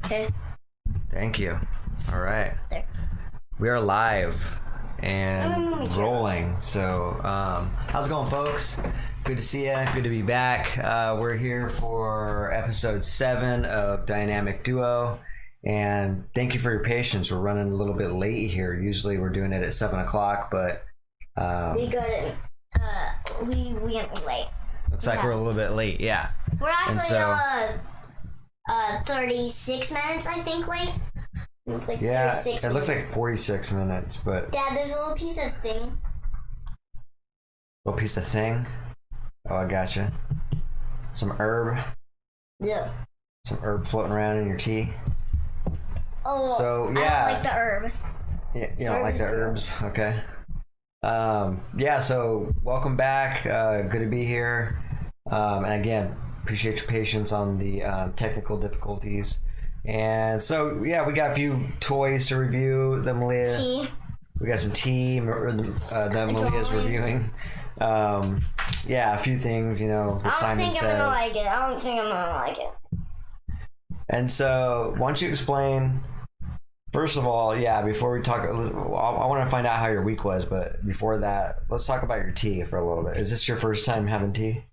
Okay. Thank you. All right. There. We are live and rolling. So, how's it going, folks? Good to see you. Good to be back. We're here for episode 7 of Dynamic Duo. And thank you for your patience. We're running a little bit late here. Usually we're doing it at 7 o'clock, but We got it. We went late. looks like we're a little bit late. Yeah. We're actually so- 36 minutes, I think, late. It was like Yeah, 36 it looks like minutes. 46 minutes, but Dad, there's a little piece of thing. little piece of thing. Oh, I gotcha. Some herb. Yeah. Some herb floating around in your tea. Oh, So, I yeah. don't like the herb. You don't like the herbs? Okay. Yeah, so welcome back. Good to be here. And again, appreciate your patience on the technical difficulties. And so, yeah, we got a few toys to review that Malia. Tea. We got some tea that Malia's drawing. reviewing. Yeah, a few things, the I don't Simon think Says. I'm gonna like it. I don't think I'm gonna like it. And so, why don't you explain? First of all, yeah, before we talk, I want to find out how your week was, but before that, let's talk about your tea for a little bit. Is this your first time having tea?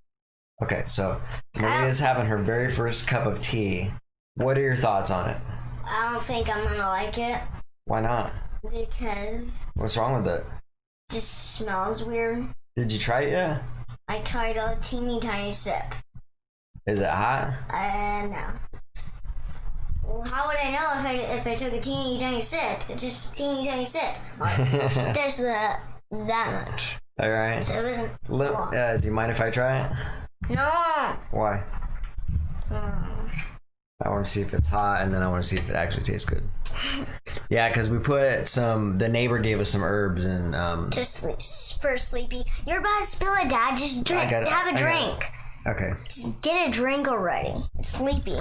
Okay, so Maria's having her very first cup of tea. What are your thoughts on it? I don't think I'm gonna like it Why not? because What's wrong with it? it just smells weird. Did you try it yet? I tried a teeny tiny sip. Is it hot? No. Well, how would I know if I took a teeny tiny sip? It's just a teeny tiny sip. There's that much. All right. So it wasn't. Do you mind if I try it? No. Why? I want to see if it's hot, and then I want to see if it actually tastes good. Yeah, because we put the neighbor gave us some herbs and Just for sleepy. You're about to spill it, Dad. Just drink. Have a I got drink. Okay. Just get a drink already. It's sleepy.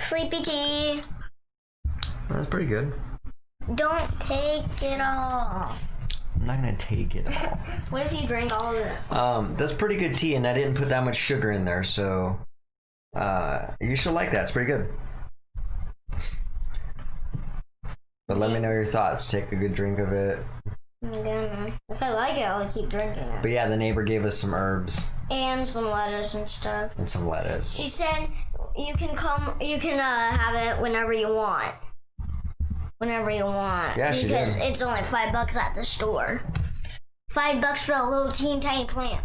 Sleepy tea. That's pretty good. Don't take it all. I'm not gonna take it all. What if you drink all of it? That's pretty good tea, and I didn't put that much sugar in there, so you should like that. It's pretty good. But let me know your thoughts. Take a good drink of it. If I like it, I'll keep drinking it. But yeah, the neighbor gave us some herbs And some lettuce and stuff. and some lettuce. She said you can have it whenever you want. Whenever you want. Yeah, she because did. it's only $5 at the store. $5 for a little teeny tiny plant.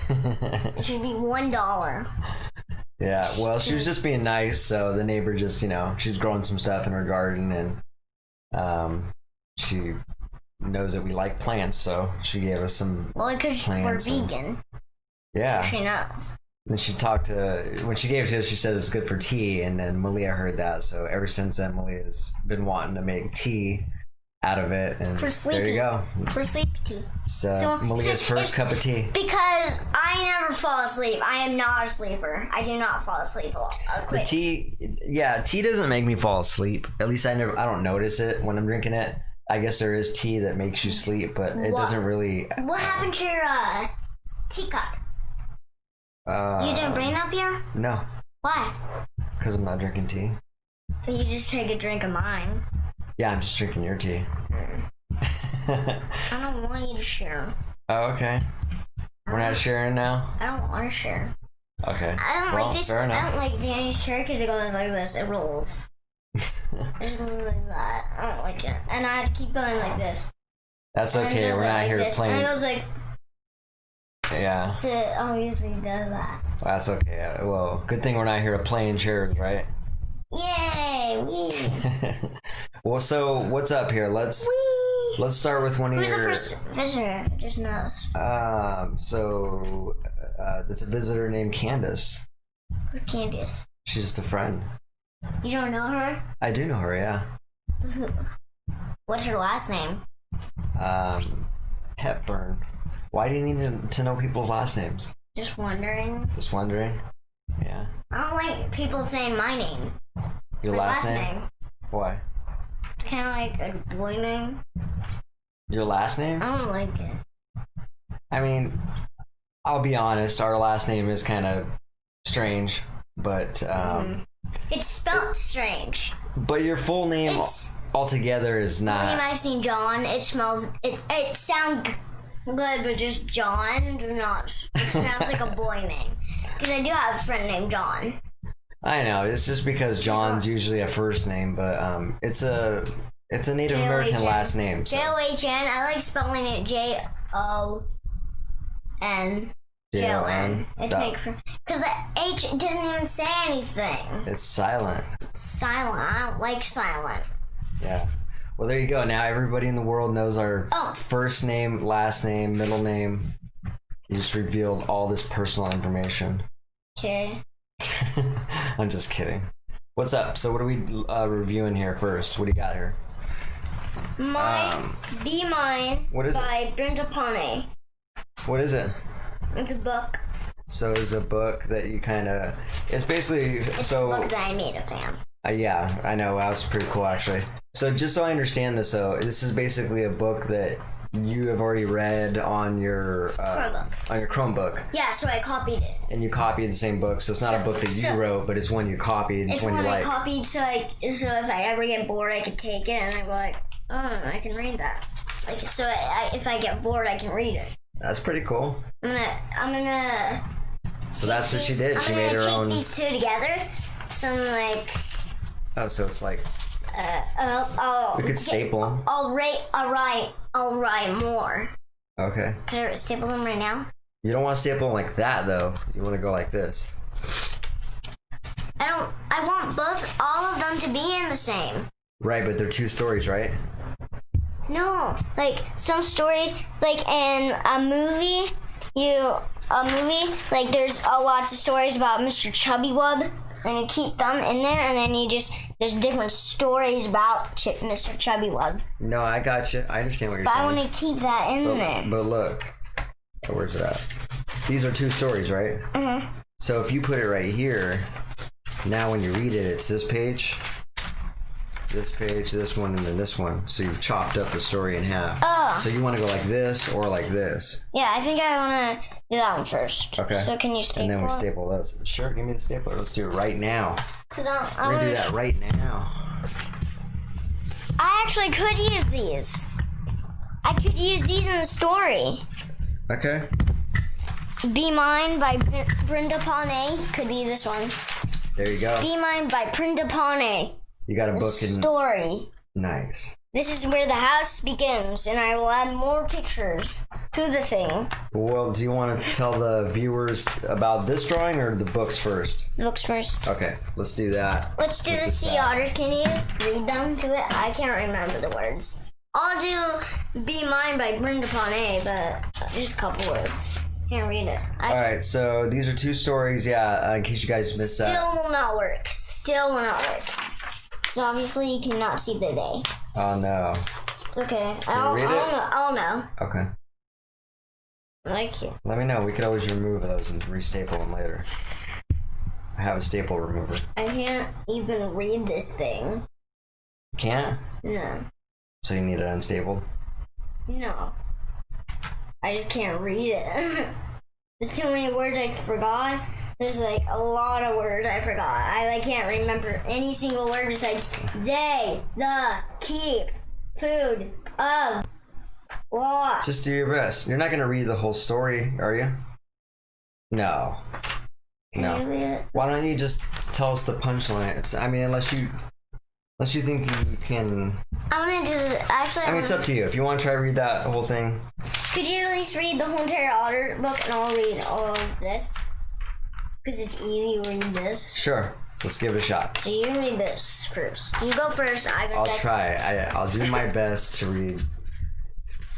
It should be $1. Yeah, well, she was just being nice, so the neighbor just, she's growing some stuff in her garden, and she knows that we like plants, so she gave us some Well, because we're plants. vegan. Yeah. She knows. And she when she gave it to us, she said it's good for tea, and then Malia heard that, so ever since then, Malia's been wanting to make tea out of it, and For sleepy. there you go. For sleepy tea. So Malia's first cup of tea. Because I never fall asleep. I am not a sleeper. I do not fall asleep The quick. tea, yeah, tea doesn't make me fall asleep. At least I don't notice it when I'm drinking it. I guess there is tea that makes you sleep, but it doesn't really. What happened to your teacup? You didn't bring it up here? No, Why? because I'm not drinking tea. But you just take a drink of mine. Yeah, I'm just drinking your tea. I don't want you to share. Oh, okay. We're not sharing now? I don't want to share. Okay. I don't Well, like this. fair I enough. don't like Danny's chair because it goes like this. It rolls. I just really like that. I don't like it. And I have to keep going like this. That's And then it okay. goes We're not like here this. playing. And it goes like, Yeah, so it obviously does that. that's okay. Well, good thing we're not here to play in chairs, right? Yay! Wee! Well, so what's up here? Let's start with one of Who's the your. first visitor? I just noticed. So it's a visitor named Candace. Who's Candice? She's just a friend. You don't know her? I do know her, yeah. What's her last name? Hepburn. Why do you need to know people's last names? Just wondering. Just wondering. Yeah. I don't like people saying my name. Your My last name? Why? It's kind of like a boy name. Your last name? I don't like it. I mean, I'll be honest. Our last name is kind of strange, but It's spelled strange. But your full name altogether is When not. you might see John, it sounds good, but just John do not. It sounds like a boy name. Because I do have a friend named John. I know, it's just because John's usually a first name, but it's a Native American J-O-H-N. last name. So. J-O-H-N. I like spelling it J-O-N. J-O-N. Because the H doesn't even say anything. It's silent. It's silent. I don't like silent. Yeah. Well, there you go. Now everybody in the world knows our first name, last name, middle name. You just revealed all this personal information. Okay. I'm just kidding. What's up? So what are we reviewing here first? What do you got here? Be Mine what is by Brenda Pane. What is it? It's a book. So it's a book that you kind of... It's basically... It's a book that I made a fan. Yeah, I know. That was pretty cool, actually. So just so I understand this, though, this is basically a book that you have already read on your Chromebook. On your Chromebook. Yeah, so I copied it. And you copied the same book, so it's not a book that you wrote, but it's one you copied. It's one one you I like. copied, so if I ever get bored, I could take it and I go like, oh, I can read that. Like, so if I get bored, I can read it. That's pretty cool. I'm gonna. So that's what she did. She made her I'm own. gonna take these two together. So I'm like. Oh, so it's like. I'll. We could staple. I'll write more. Okay. Can I staple them right now? You don't want to staple them like that, though. You want to go like this. I want all of them to be in the same. Right, but they're two stories, right? No, like some story, like in a movie, like there's lots of stories about Mr. Chubbywub, and you keep them in there, and then there's different stories about Mr. Chubbywub. No, I got you. I understand what you're But saying. I want to keep that in there. But look, where's it at? These are two stories, right? Mm-hmm. So if you put it right here, now when you read it, it's this page, this one, and then this one. So you've chopped up the story in half. Oh. So you want to go like this or like this. Yeah, I think I want to do that one first. Okay. So can you staple? And then we staple those. Sure, give me the stapler. Let's do it right now. We're gonna do that right now. I actually could use these. I could use these in the story. Okay. Be Mine by Brenda Pane could be this one. There you go. Be Mine by Brenda Pane. You got a book in... Story. Nice. This is where the house begins, and I will add more pictures to the thing. Well, do you want to tell the viewers about this drawing or the books first? The books first. Okay, let's do that. Let's do the sea otters. Can you read them to it? I can't remember the words. I'll do Be Mine by Brenda Pane, but just a couple words. Can't read it. Alright, so these are two stories, yeah, in case you guys missed that. Still will not work. Still will not work. Because obviously you cannot see the day. Oh no. It's okay. I'll know. Okay. Like you. Let me know. We could always remove those and restaple them later. I have a staple remover. I can't even read this thing. You can't? No. So you need it unstapled? No. I just can't read it. There's too many words I forgot. There's like a lot of words I forgot. I can't remember any single word besides they, the, keep, food, of, what. Just do your best. You're not going to read the whole story, are you? No. Can you read it? Why don't you just tell us the punchline? I mean, unless you think you can... I'm gonna do this. Actually, I mean, it's up to you. If you want to try to read that whole thing. Could you at least read the whole entire otter book and I'll read all of this? Because it's easy to read this. Sure. Let's give it a shot. So you read this first. You go first. I'll try. I'll do my best to read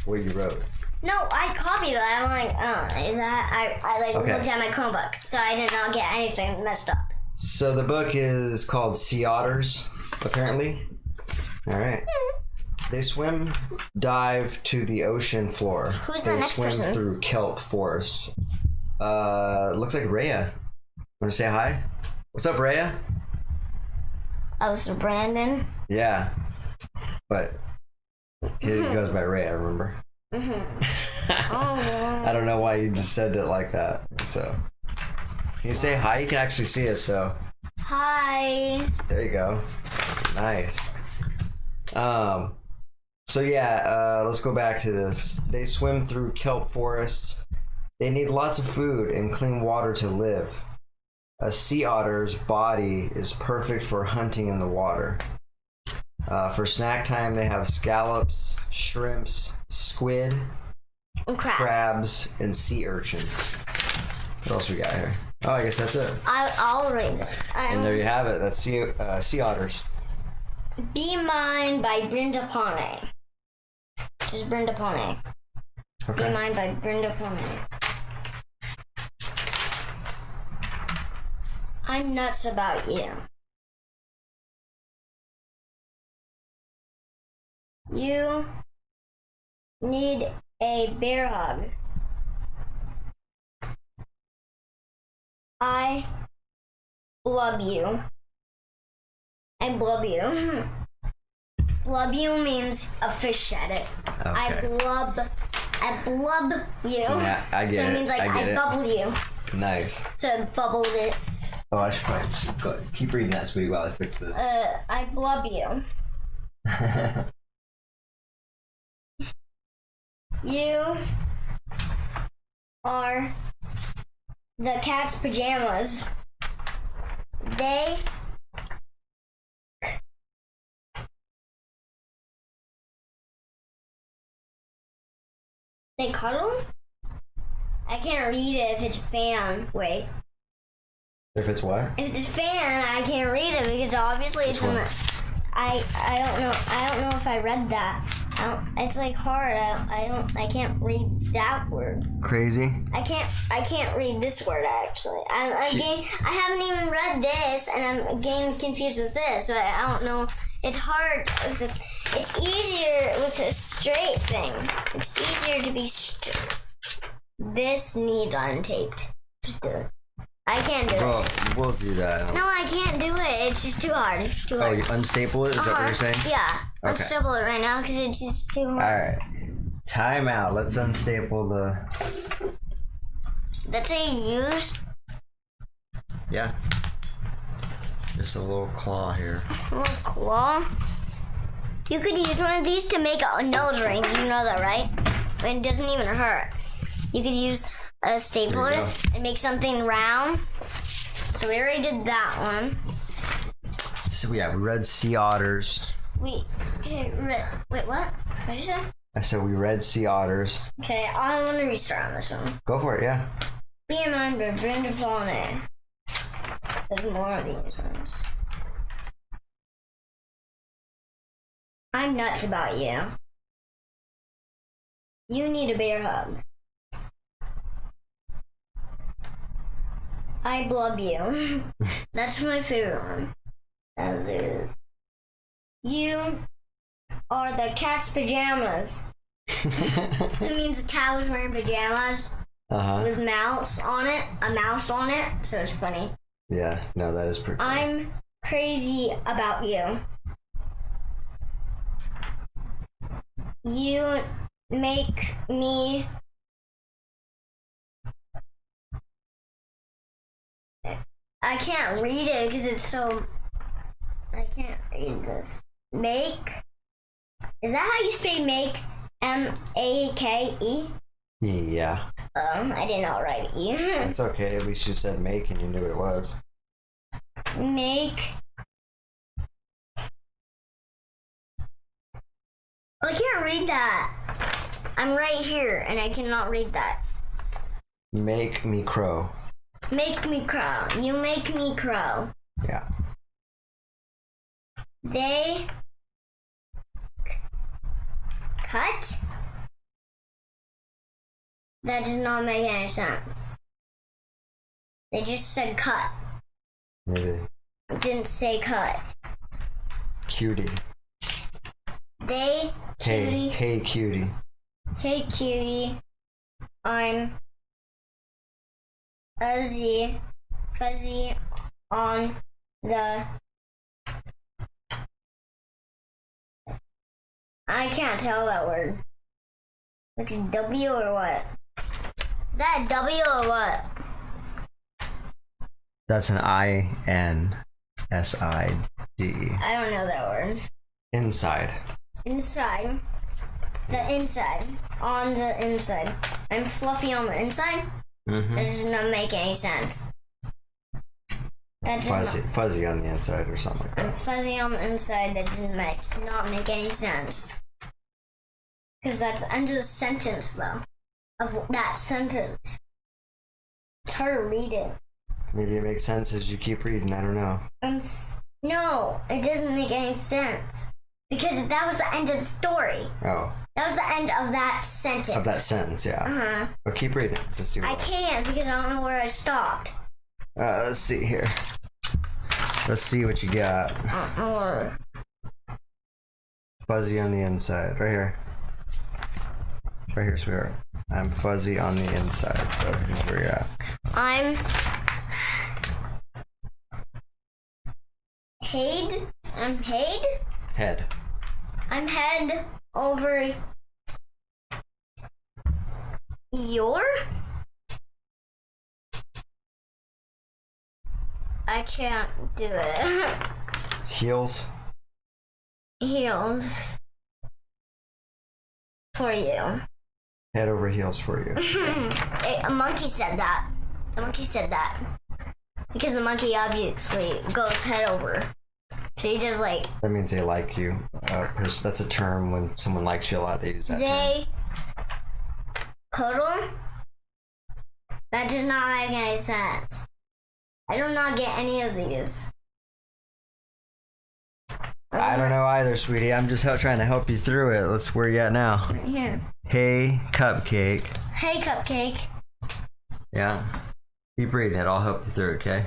what you wrote. No, I copied it. I'm like, I Okay. looked at my Chromebook, so I did not get anything messed up. So the book is called Sea Otters, apparently. All right. They swim, dive to the ocean floor. Who's the next swim person? through kelp forests. Looks like Rhea. Want to say hi? What's up, Rhea? Oh, so Brandon. Yeah, but he goes by Rhea. Remember? Oh. I don't know why you just said it like that. So, can you say hi? You can actually see us. So, Hi. There you go. Nice. So yeah, let's go back to this. They swim through kelp forests. They need lots of food and clean water to live. A sea otter's body is perfect for hunting in the water. For snack time, they have scallops, shrimps, squid, And crabs, and sea urchins. What else we got here? Oh, I guess that's it. I'll read it. And there you have it. That's sea otters. Be Mine by Brenda Pone. Just Brenda Pone. Okay. Be Mine by Brenda Pone. I'm nuts about you. You need a bear hug. I blub you. I blub you. Blub you means a fish at it. Okay. I blub you. Yeah, I get so it. it means like I get it. bubble you. Nice. So it bubbled it. Oh, I should probably just keep reading that, sweetie, while I fix this. I blub you. You are the cat's pajamas. They cuddle? I can't read it if it's fan. Wait. If it's what? If it's fan, I can't read it because obviously it's in the. I don't know if I read that. It's like hard. I can't read that word. Crazy? I can't read this word actually. I haven't even read this, and I'm getting confused with this. So I don't know. It's hard. It's easier with a straight thing. It's easier to be straight. This needs untaped to do it. I can't do it. We'll do that. No, I can't do it. It's just too hard. Too Oh, hard. you unstaple it? Is that what you're saying? Yeah. Okay. Unstable it right now because it's just too hard. Alright. Time out. Let's unstaple the... That's what you use? Yeah. Just a little claw here. A little claw? You could use one of these to make a nose ring. You know that, right? It doesn't even hurt. You could use a stapler and make something round. So we already did that one. So yeah, we read sea otters. Wait, what? What did you say? I said we read sea otters. Okay, I want to restart on this one. Go for it, yeah. Be in Mind by Brenda Pone. There's more of these ones. I'm nuts about you. You need a bear hug. I blub you. That's my favorite one. That is. You are the cat's pajamas. So it means the cat was wearing pajamas with mouse on it. A mouse on it. So it's funny. Yeah, no, that is pretty cool. I'm crazy about you. You make me I can't read it because it's so I can't read this. Make Is that how you say make? M-A-K-E? Yeah. I did not write E. It's okay, at least you said make and you knew what it was. Make I can't read that. I'm right here and I cannot read that. Make me crow. Make me crow. You make me crow. Yeah. They cut? That does not make any sense. They just said cut. Maybe. It didn't say cut. Cutie. They cutie. Hey cutie. Hey cutie. I'm fuzzy on the I can't tell that word. Looks W or what? Is that W or what? That's an I-N. S-I-D. I don't know that word. Inside. Inside. The inside. On the inside. I'm fluffy on the inside? Mm-hmm. That does not make any sense. Fuzzy on the inside or something like that. I'm fuzzy on the inside. That didn't not make any sense. Because that's the end of the sentence, though. Of that sentence. It's hard to read it. Maybe it makes sense as you keep reading. I don't know. No, it doesn't make any sense. Because that was the end of the story. Oh. That was the end of that sentence. Of that sentence, yeah. Uh-huh. But keep reading to see what. I can't because I don't know where I stopped. Let's see here. Let's see what you got. Fuzzy on the inside. Right here. Right here, sweetheart. I'm fuzzy on the inside, so here's where you're at. I'm head. I'm head. Head. I'm head over your. I can't do it. Heels. Heels for you. Head over heels for you. A monkey said that. The monkey said that. Because the monkey obviously goes head over. So he just like... That means they like you. That's a term when someone likes you a lot, they use that term. They cuddle? That did not make any sense. I do not get any of these. I don't know either, sweetie. I'm just trying to help you through it. Let's where you at now. Right here. Hey, cupcake. Hey, cupcake. Yeah. Keep reading it. I'll help you through it, okay?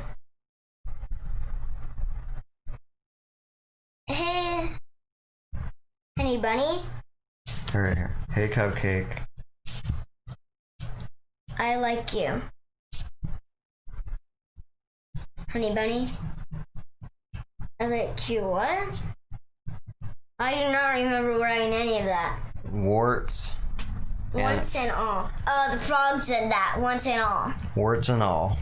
Hey, honey bunny. Right here. Hey, cupcake. I like you. Honey bunny. I like you what? I do not remember writing any of that. Warts. Once and all. Oh, the frog said that. Once and all. Warts and all.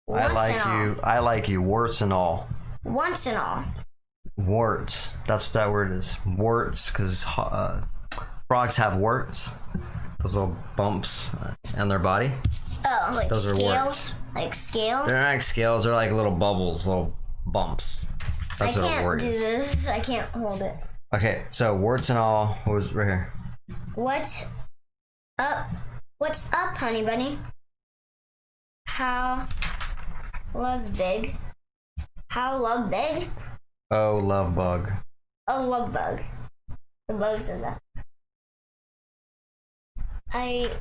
Once I like and you. I like you. Warts and all. Once and all. Warts. That's what that word is. Warts, because frogs have warts. Those little bumps in their body. Oh, like Those are scales? warts. Like scales? They're not like scales. They're like little bubbles, little bumps. That's what a wart I can't do is. this. I can't hold it. Okay, so warts and all. What was right here? What's up? What's up, honey bunny? How love big? How love big? Oh, love bug. Oh, love bug. The bug's in that. I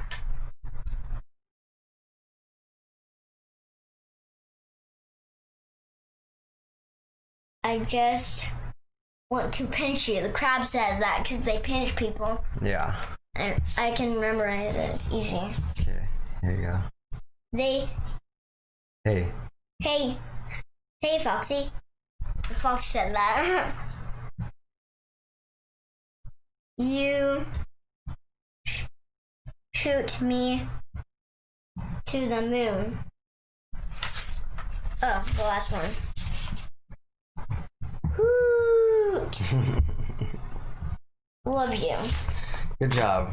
just want to pinch you. The crab says that because they pinch people. Yeah. And I can memorize it. It's easy. Okay, here you go. Hey. Hey, Foxy. The fox said that. You shoot me to the moon. Oh, the last one. Hoot. Love you. Good job.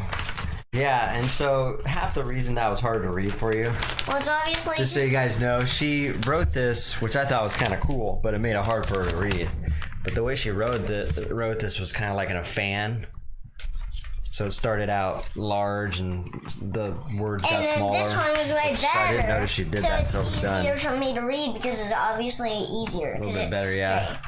Yeah, and so half the reason that was hard to read for you, Well, it's obviously just so you guys know, she wrote this, which I thought was kind of cool, but it made it hard for her to read. But the way she wrote this was kind of like in a fan. So it started out large and the words got and then smaller. this one was way which better. I didn't notice she did that until it was So done. it's easier for me to read because it's obviously easier. A little bit better, yeah.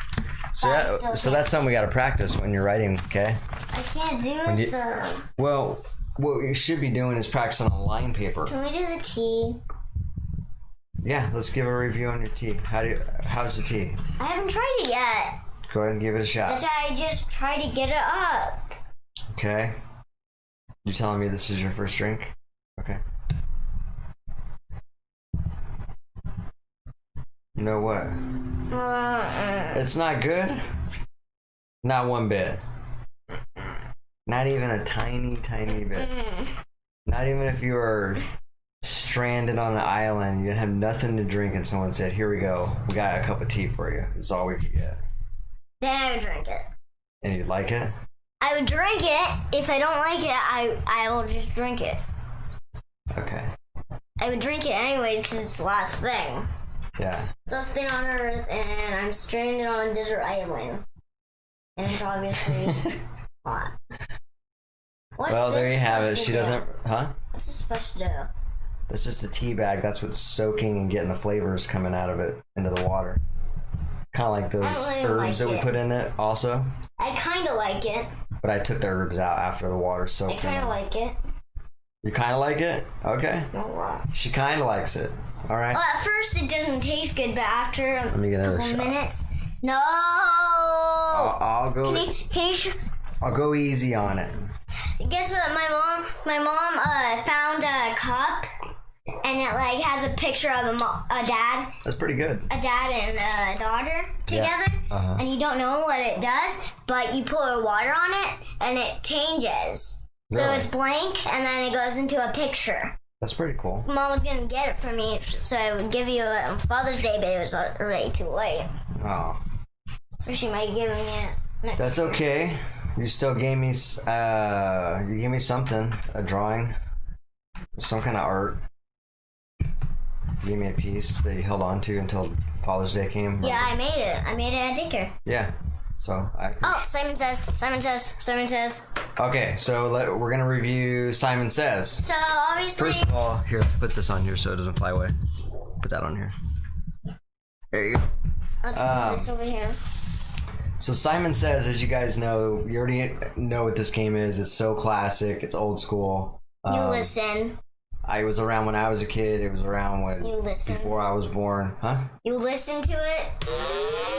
So, But I yeah, still so can't. that's something we got to practice when you're writing, okay? I can't do it though. Well, what you should be doing is practicing on line paper. Can we do the T? Yeah, let's give a review on your tea. How's the tea? I haven't tried it yet. Go ahead and give it a shot. That's why I just tried to get it up. Okay. You telling me this is your first drink? Okay. You know what? It's not good. Not one bit. Not even a tiny, tiny bit. Not even if you were stranded on an island. You have nothing to drink, and someone said, "Here we go. We got a cup of tea for you. This is all we could get." Then I would drink it. And you'd like it? I would drink it. If I don't like it, I will just drink it. Okay. I would drink it anyways because it's the last thing. Yeah. It's the last thing on Earth, and I'm stranded on a desert island. And it's obviously hot. Well, there you have it. She doesn't... Huh? What's this supposed to do? That's just a tea bag. That's what's soaking and getting the flavors coming out of it into the water. Kind of like those herbs that we put in it also. I kind of like it. But I took the herbs out after the water soaked in. I kind of like it. You kind of like it? Okay. Not a lot. She kind of likes it. All right. Well, at first it doesn't taste good, but after Let me get another couple shot. minutes... No! I'll go... Can you I'll go easy on it. Guess what? My mom found a cup, and it like has a picture of a dad. That's pretty good. A dad and a daughter together, Uh-huh. and you don't know what it does, but you pour water on it, and it changes. So Really? it's blank, and then it goes into a picture. That's pretty cool. Mom was gonna get it for me, so I would give you it on Father's Day, but it was already too late. Oh. Or she might give me it next. That's okay. You still gave me, you gave me something, a drawing, some kind of art. You gave me a piece that you held on to until Father's Day came. Remember? Yeah, I made it. I made it at daycare. Yeah. So I. Oh, Simon Says. Okay, so we're gonna review Simon Says. So obviously, First of all, here, put this on here so it doesn't fly away. Put that on here. There you go. let's put this over here. So Simon Says, as you guys know, you already know what this game is. It's so classic. It's old school. You listen. I was around when I was a kid. It was around when You listen. before I was born. Huh? You listen to it.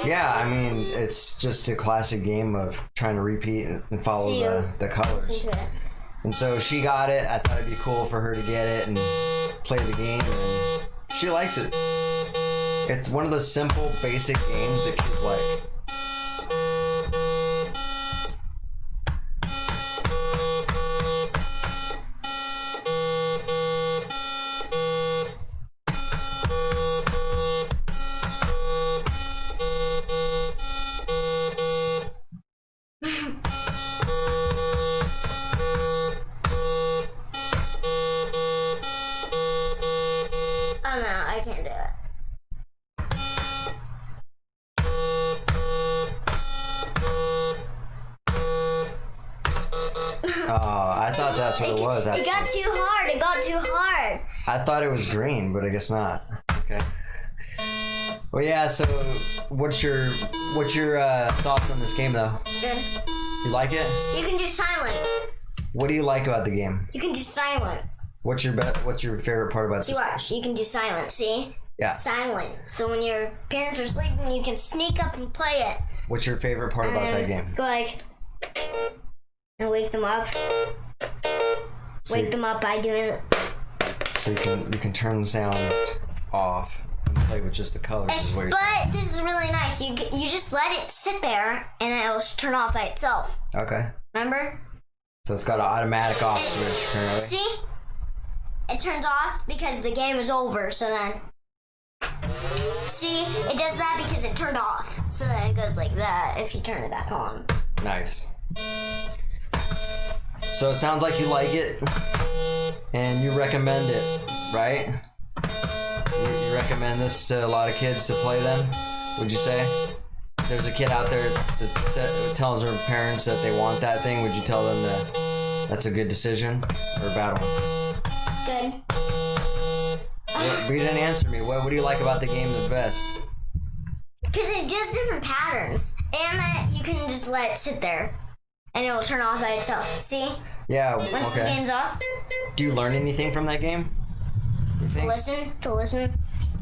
Yeah, I mean, it's just a classic game of trying to repeat and follow So the colors. Listen to it. And so she got it. I thought it'd be cool for her to get it and play the game, and she likes it. It's one of those simple, basic games that kids like. Oh no, I can't do it. Oh, I thought that's what it was. It Actually, got too hard. It got too hard. I thought it was green, but I guess not. Okay. Well, yeah. So, what's your thoughts on this game, though? Good. You like it? You can do silent. What do you like about the game? You can do silent. What's your favorite part about See, this? watch. You can do silent. See? Yeah. Silent. So when your parents are sleeping, you can sneak up and play it. What's your favorite part about that game? Go like, and wake them up. So Wake them up by doing it. So you can turn the sound off and play with just the colors. Is what you're saying. But this is really nice. You just let it sit there, and then it'll turn off by itself. Okay. Remember? So it's got an automatic off switch, apparently. See? It turns off because the game is over, so then... See? It does that because it turned off. So then it goes like that if you turn it back on. Nice. So it sounds like you like it, and you recommend it, right? You recommend this to a lot of kids to play then, would you say? If there's a kid out there that tells their parents that they want that thing, would you tell them that that's a good decision or a bad one? Good. But you didn't answer me. What do you like about the game the best? Because it does different patterns. And that you can just let it sit there. And it will turn off by itself. See? Yeah, Once the okay. game's off, Do you learn anything from that game? You think? to listen.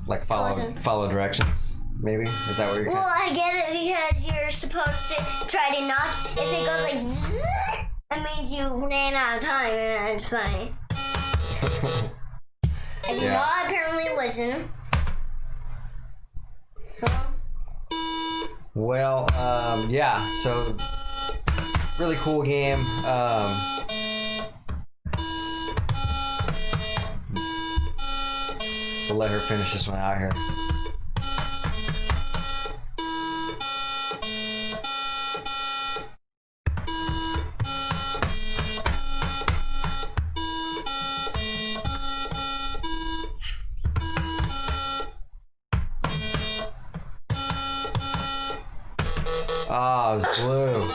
Like listen. follow directions, maybe? Is that what you're Well, I get it because you're supposed to try to knock. If it goes like zzz, that means you ran out of time, and it's funny. I do Yeah. not apparently listen. Well, yeah, so really cool game. We'll let her finish this one out here. Oh, it was blue.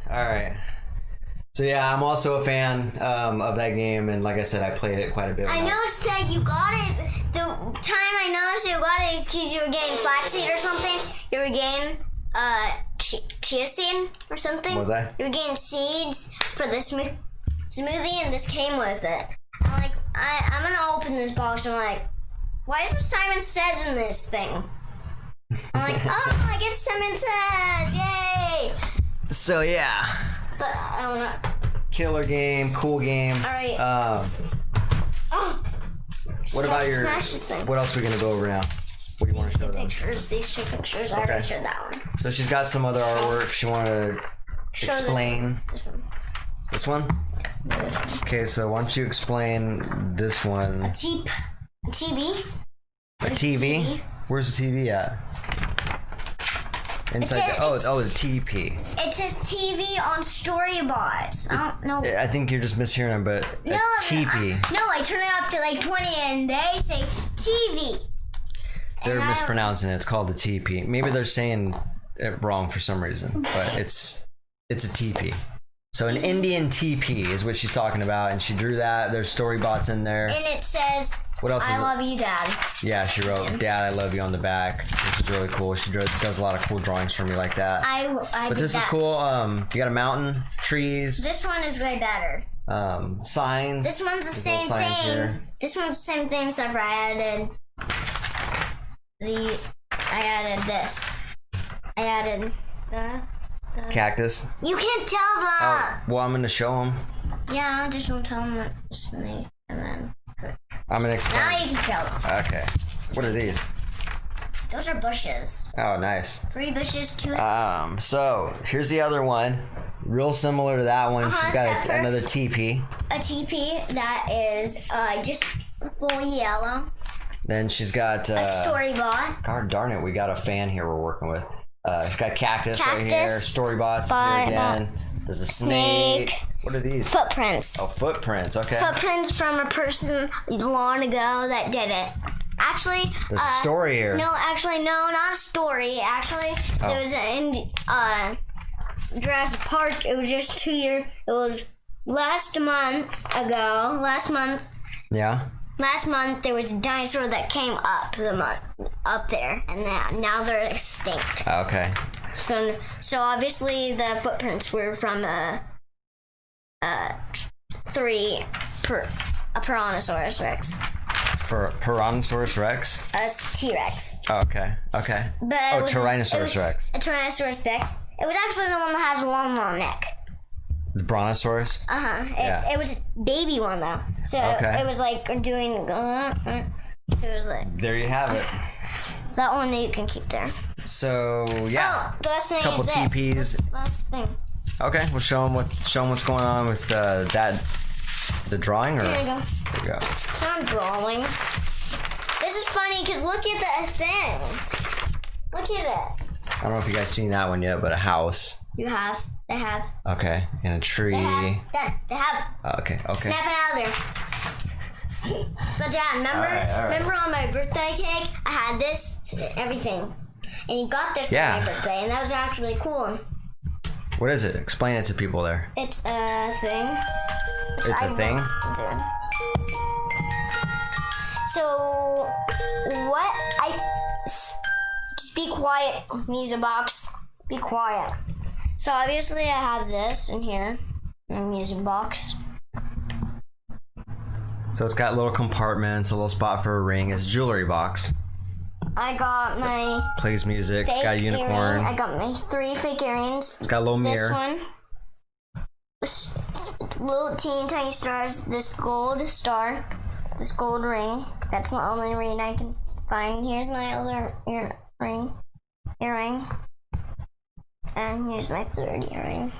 Alright. So yeah, I'm also a fan of that game, and like I said, I played it quite a bit. I noticed that you got it. The time I noticed you got it is because you were getting flaxseed or something. You were getting chia seed or something. What was I? You were getting seeds for the smoothie, and this came with it. I'm like, I'm gonna open this box. I'm like, why is what Simon Says in this thing? I'm like, oh, I get Simon Says, yay! So yeah. But I don't know. Killer game, cool game. All right. Oh. What about your? Smash this thing. What else are we gonna go over now? What do you want to show them? These two pictures. I already showed that one. So she's got some other artwork she wanted to explain. This one. This one? Okay, so why don't you explain this one? A TV. A TV? Where's the TV at? Inside the TP. It says TV on Storybots. I don't know. I think you're just mishearing them, but No, TP. I turn it up to like 20 and they say TV. They're mispronouncing it. It's called the TP. Maybe they're saying it wrong for some reason, but it's a TP. So an Indian TP is what she's talking about, and she drew that. There's Storybots in there. And it says, what else? I love you, Dad. Yeah, she wrote, Dad, I love you on the back, which is really cool. She does a lot of cool drawings for me like that. But this is cool. You got a mountain, trees. This one is way better. Signs. This one's the same thing. Here. This one's the same thing, except for I added this. I added the cactus. You can't tell that. Well, I'm gonna show them. Yeah, I just won't tell them what snake, and then. I'm gonna explain. Now you can tell them. Okay. What are these? Those are bushes. Oh, nice. 3 bushes, 2. So here's the other one. Real similar to that one. She's got another TP. A TP that is just full yellow. Then she's got a Storybot. God darn it, we got a fan here we're working with. She's got cactus right here. Storybots here again. There's a snake. What are these? Footprints. Oh, footprints. Okay. Footprints from a person long ago that did it. Actually, there's a story here. No, not a story. Actually, there was in Jurassic Park. It was just 2 years. It was last month. Yeah. Last month there was a dinosaur that came up there, and now they're extinct. Okay. So obviously the footprints were from a Tyrannosaurus Rex. For Tyrannosaurus Rex? A T-Rex. Oh, okay. But Tyrannosaurus Rex. A Tyrannosaurus Rex. It was actually the one that has a long neck. The Brontosaurus? It was a baby one though. So it was like doing. So it was like. There you have it. That one that you can keep there. So yeah. Oh, the last thing couple is TPs. this. Last thing. Okay, we'll show them what's going on with that. The drawing, or here you go. There you go. It's not drawing. This is funny because look at the thing. Look at it. I don't know if you guys seen that one yet, but a house. They have. Okay, and a tree. They have. Okay. Snap it out of there. But Dad, remember on my birthday cake, I had this, everything. And you got this for my birthday, and that was actually cool. What is it? Explain it to people there. It's a thing. It's a thing? So, just be quiet, music box. Be quiet. So obviously I have this in here, a music box. So it's got little compartments, a little spot for a ring. It's a jewelry box. I got my plays music. It's got a unicorn. Earring. I got my 3 fake earrings. It's got a little mirror. This one, little teeny tiny stars. This gold star, this gold ring. That's the only ring I can find. Here's my other earring, and here's my 3rd earring.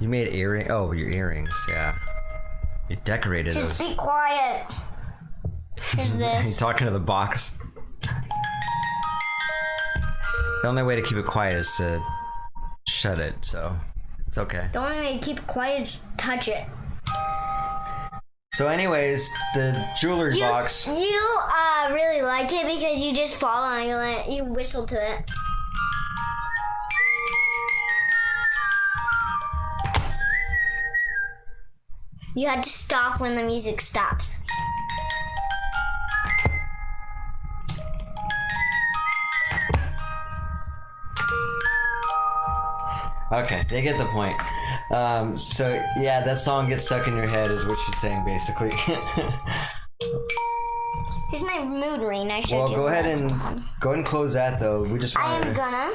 You made earring. Oh, your earrings. Yeah. You decorated Just those. be quiet. Here's You this. talking to the box? The only way to keep it quiet is to shut it, so it's okay. The only way to keep it quiet is to touch it. So anyways, the jewelry box. You really like it because you just follow and you whistle to it. You had to stop when the music stops. Okay, they get the point. So yeah, that song gets stuck in your head is what she's saying basically. Here's my mood ring. I showed Well, you go ahead last and time. close that though. We just I want am gonna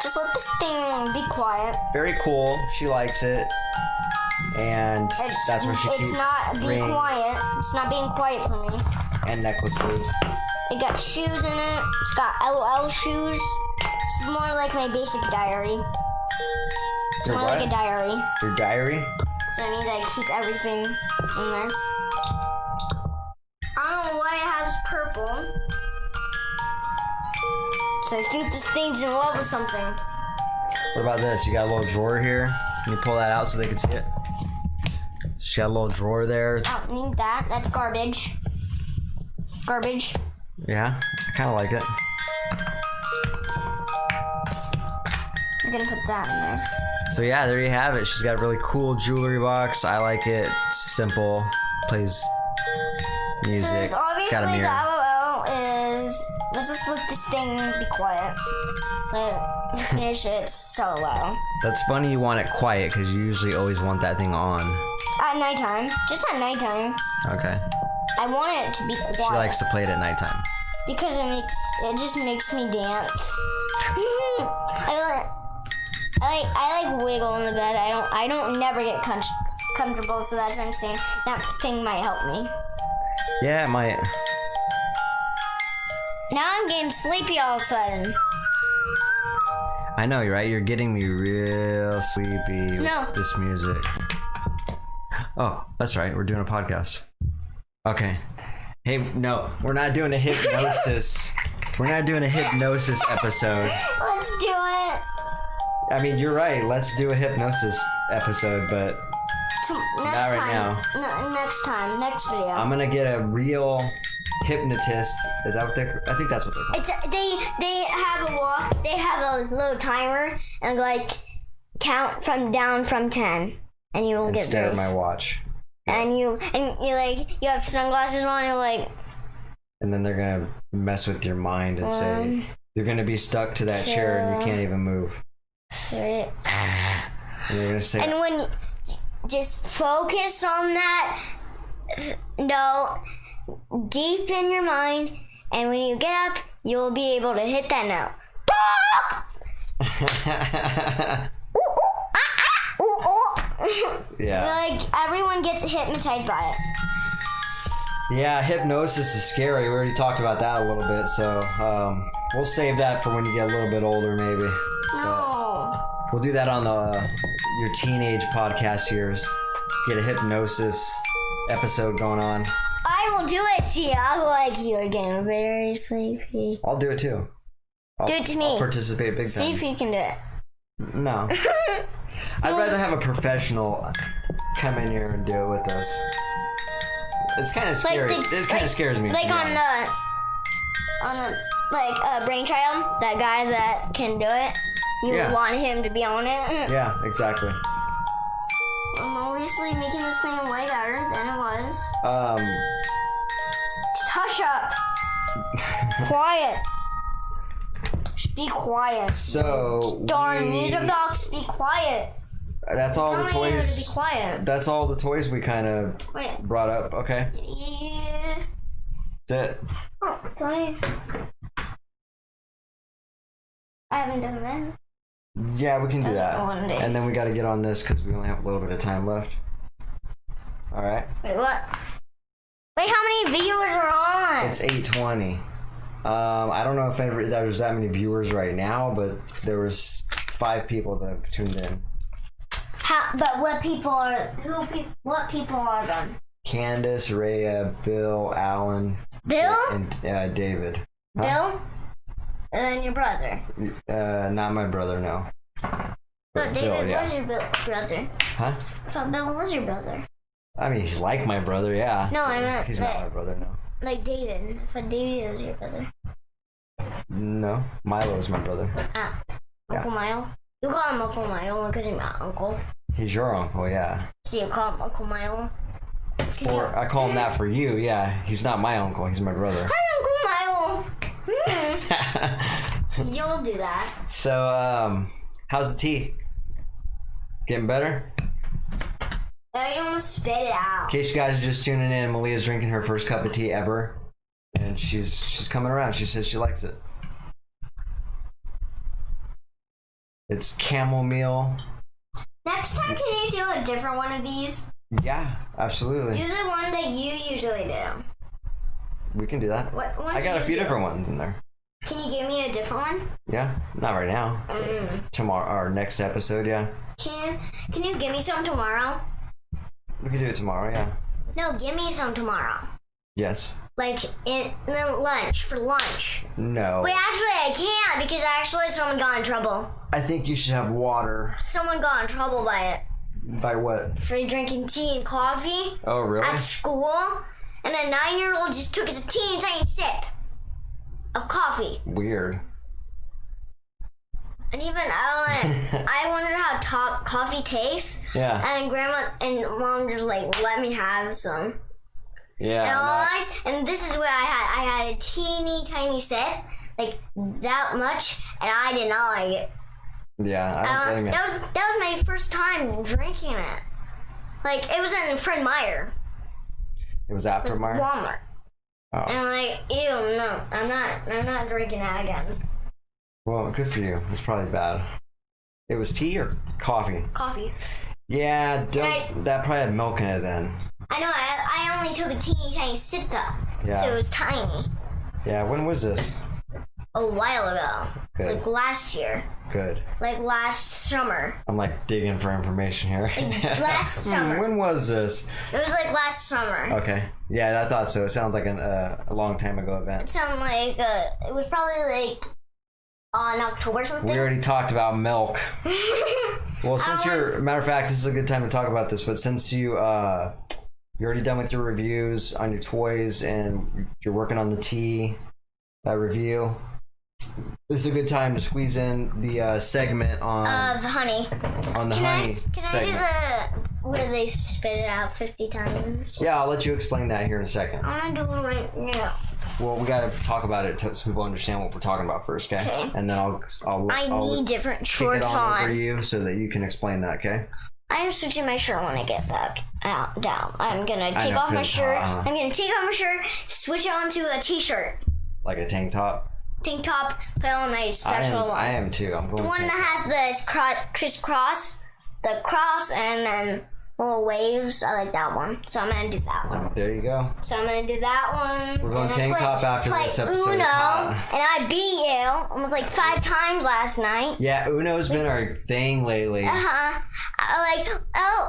just let this thing be quiet. very cool. She likes it, and that's where she keeps It's not being rings quiet. It's not being quiet for me. and necklaces. It got shoes in it. It's got LOL shoes. It's more like my basic diary. It's Your more what? like a diary. Your diary? So that means I keep everything in there. I don't know why it has purple. So I think this thing's in love with something. What about this? You got a little drawer here. Can you pull that out so they can see it? She got a little drawer there. I don't need that. That's garbage. Garbage. Yeah, I kind of like it. I'm gonna put that in there. So yeah, there you have it. She's got a really cool jewelry box. I like it. It's simple. Plays music. So this It's obviously got a the mirror. LOL is, let's just let this thing be quiet. Let finish it solo. That's funny you want it quiet because you usually always want that thing on. At nighttime. Just at nighttime. Okay. I want it to be quiet. She likes to play it at nighttime. Because it just makes me dance. I like wiggle in the bed. I don't never get comfortable, so that's what I'm saying. That thing might help me. Yeah, it might. Now I'm getting sleepy all of a sudden. I know, you're right. You're getting me real sleepy No. with this music. Oh, that's right. We're doing a podcast. Okay. Hey, no, we're not doing a hypnosis. We're not doing a hypnosis episode. Let's do it. I mean, you're right. Let's do a hypnosis episode, but Next right time. No, next time. Next video. I'm gonna get a real hypnotist. Is that what they're? I think that's what they're called. It's they have a wall. They have a little timer and like count from 10, and you will get Instead of very my watch. and you like you have sunglasses on. And you're like And then they're gonna mess with your mind and say you're gonna be stuck to that chair and you can't even move. 3. And you're gonna say, And when you just focus on that, no, deep in your mind, and when you get up, you'll be able to hit that note. yeah. Like everyone gets hypnotized by it. Yeah, hypnosis is scary. We already talked about that a little bit, so we'll save that for when you get a little bit older, maybe. No. We'll do that on your teenage podcast years. Get a hypnosis episode going on. I will do it to you. I'll go like you're getting very sleepy. I'll do it too. Do it to me. I'll participate big See if time. you can do it. No. I'd rather have a professional come in here and do it with us. It's kind of scary. This kind of scares me. Like on the Brainchild, that guy that can do it. You Yeah. want him to be on it. Yeah, exactly. I'm obviously making this thing way better than it was. Just hush up. Quiet. Just be quiet. So Darn we- music box, be quiet. That's all the Tell me to be toys. quiet. That's all the toys we kind of Wait. brought up. Okay, Yeah. that's it. Oh, quiet. I haven't done that. Yeah, we can do that. One day. And then we got to get on this because we only have a little bit of time left. All right. Wait, what? Wait, how many viewers are on? It's 8:20. I don't know if there's that many viewers right now, but there was 5 people that have tuned in. But what people are them? Candace, Rhea, Bill, Alan, Bill? and David. Huh? Bill? And then your brother. Not my brother, no. But David was your brother. Huh? I thought Bill was your brother. I mean, he's like my brother, yeah. No, I meant he's not my brother, no. Like David. I thought David was your brother. No, Milo is my brother. Uncle Milo? You call him Uncle Milo because he's my uncle. He's your uncle, yeah. So you call him Uncle Milo? I call him that for you, yeah. He's not my uncle, he's my brother. Hi, Uncle Milo! You'll do that. So, how's the tea? Getting better? I almost spit it out. In case you guys are just tuning in, Malia's drinking her first cup of tea ever. And she's coming around. She says she likes it. It's chamomile. Next time, can you do a different one of these? Yeah, absolutely. Do the one that you usually do. We can do that. What I got a few different ones in there. Can you give me a different one? Yeah, not right now. Tomorrow, our next episode, yeah. Can you give me some tomorrow? We can do it tomorrow, yeah. No, give me some tomorrow. Yes. Like in the lunch, for lunch. No. Wait, actually I can't because actually someone got in trouble. I think you should have water. Someone got in trouble by it. By what? For drinking tea and coffee. Oh, really? At school. And a 9-year-old just took a teeny tiny sip of coffee. Weird. And even I wondered how top coffee tastes. Yeah. And grandma and mom just like let me have some. Yeah. And this is where I had a teeny tiny sip, like that much, and I did not like it. Yeah, I don't blame you. That was my first time drinking it. Like it was in Fred Meyer. It was after Meyer? Walmart. Oh. And I'm like, ew, no, I'm not drinking that again. Well, good for you. It's probably bad. It was tea or coffee? Coffee. Yeah, that probably had milk in it then. I know, I only took a teeny tiny sip though. Yeah. So it was tiny. Yeah, when was this? A while ago. Good. Like last year. Good. Like last summer. I'm like digging for information here. Like last summer. When was this? It was like last summer. Okay. Yeah, I thought so. It sounds like a long time ago event. It sounded like it was probably like on October or something. We already talked about milk. Well, since matter of fact, this is a good time to talk about this. But since you're already done with your reviews on your toys and you're working on the tea review, this is a good time to squeeze in the segment on the honey. On the honey segment. I do where they spit it out 50 times? Yeah, I'll let you explain that here in a second. I'm gonna do it right now. Well, we gotta talk about it so people understand what we're talking about first, okay? Okay. And then I'll need different kick shorts it on on. over you so that you can explain that, okay? I am switching my shirt when I get back down. I'm gonna take off my shirt. I'm gonna take off my shirt, switch it onto a t-shirt. Like a tank top? Tank top, put on my special one. I am too. I'm going the one that has the crisscross, the cross, and then little waves. I like that one, so I'm gonna do that one. There you go. So I'm gonna do that one. We're going tank top after this episode. Uno, and I beat you almost like 5 times last night. Yeah, Uno's been our thing lately.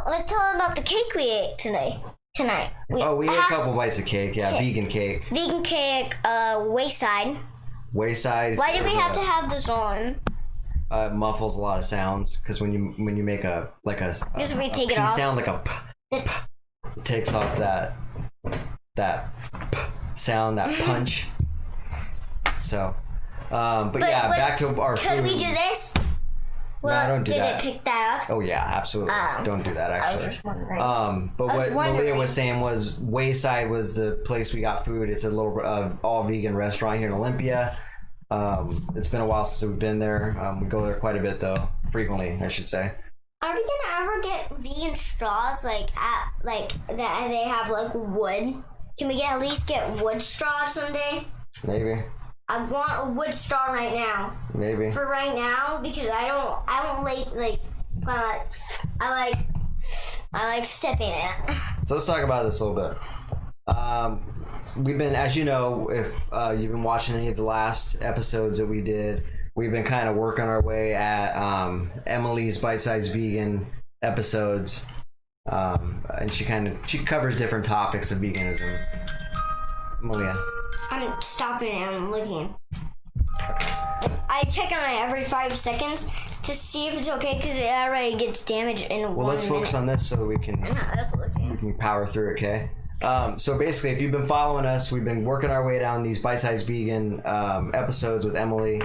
Let's tell them about the cake we ate tonight. We ate a couple bites of cake. Yeah, vegan cake. Vegan cake, Wayside. Wayside. Why did we have to have this on? It muffles a lot of sounds because when you make a if we take it off, sound like a p, it takes off that p sound, that punch. So, but yeah, back to our food. Could we do this? Well, no, don't do that. Did it pick that up? Oh yeah, absolutely. Don't do that actually. I was just wondering. But what Malia was saying was Wayside was the place we got food. It's a little all vegan restaurant here in Olympia. It's been a while since we've been there. We go there quite a bit though, frequently, I should say. Are we gonna ever get vegan straws like that? They have like wood. Can we at least get wood straws someday? Maybe. I want a wood straw right now. Maybe. For right now, because I don't I like sipping it. So let's talk about this a little bit. We've been, as you know, if you've been watching any of the last episodes that we did, we've been kind of working our way at Emily's Bite Size Vegan episodes, and she covers different topics of veganism. Malia. I'm stopping and I'm looking. I check on it every 5 seconds to see if it's okay because it already gets damaged in 1 minute. Well, let's focus on this so that we can power through it, okay? So basically, if you've been following us, we've been working our way down these bite-sized vegan episodes with Emily,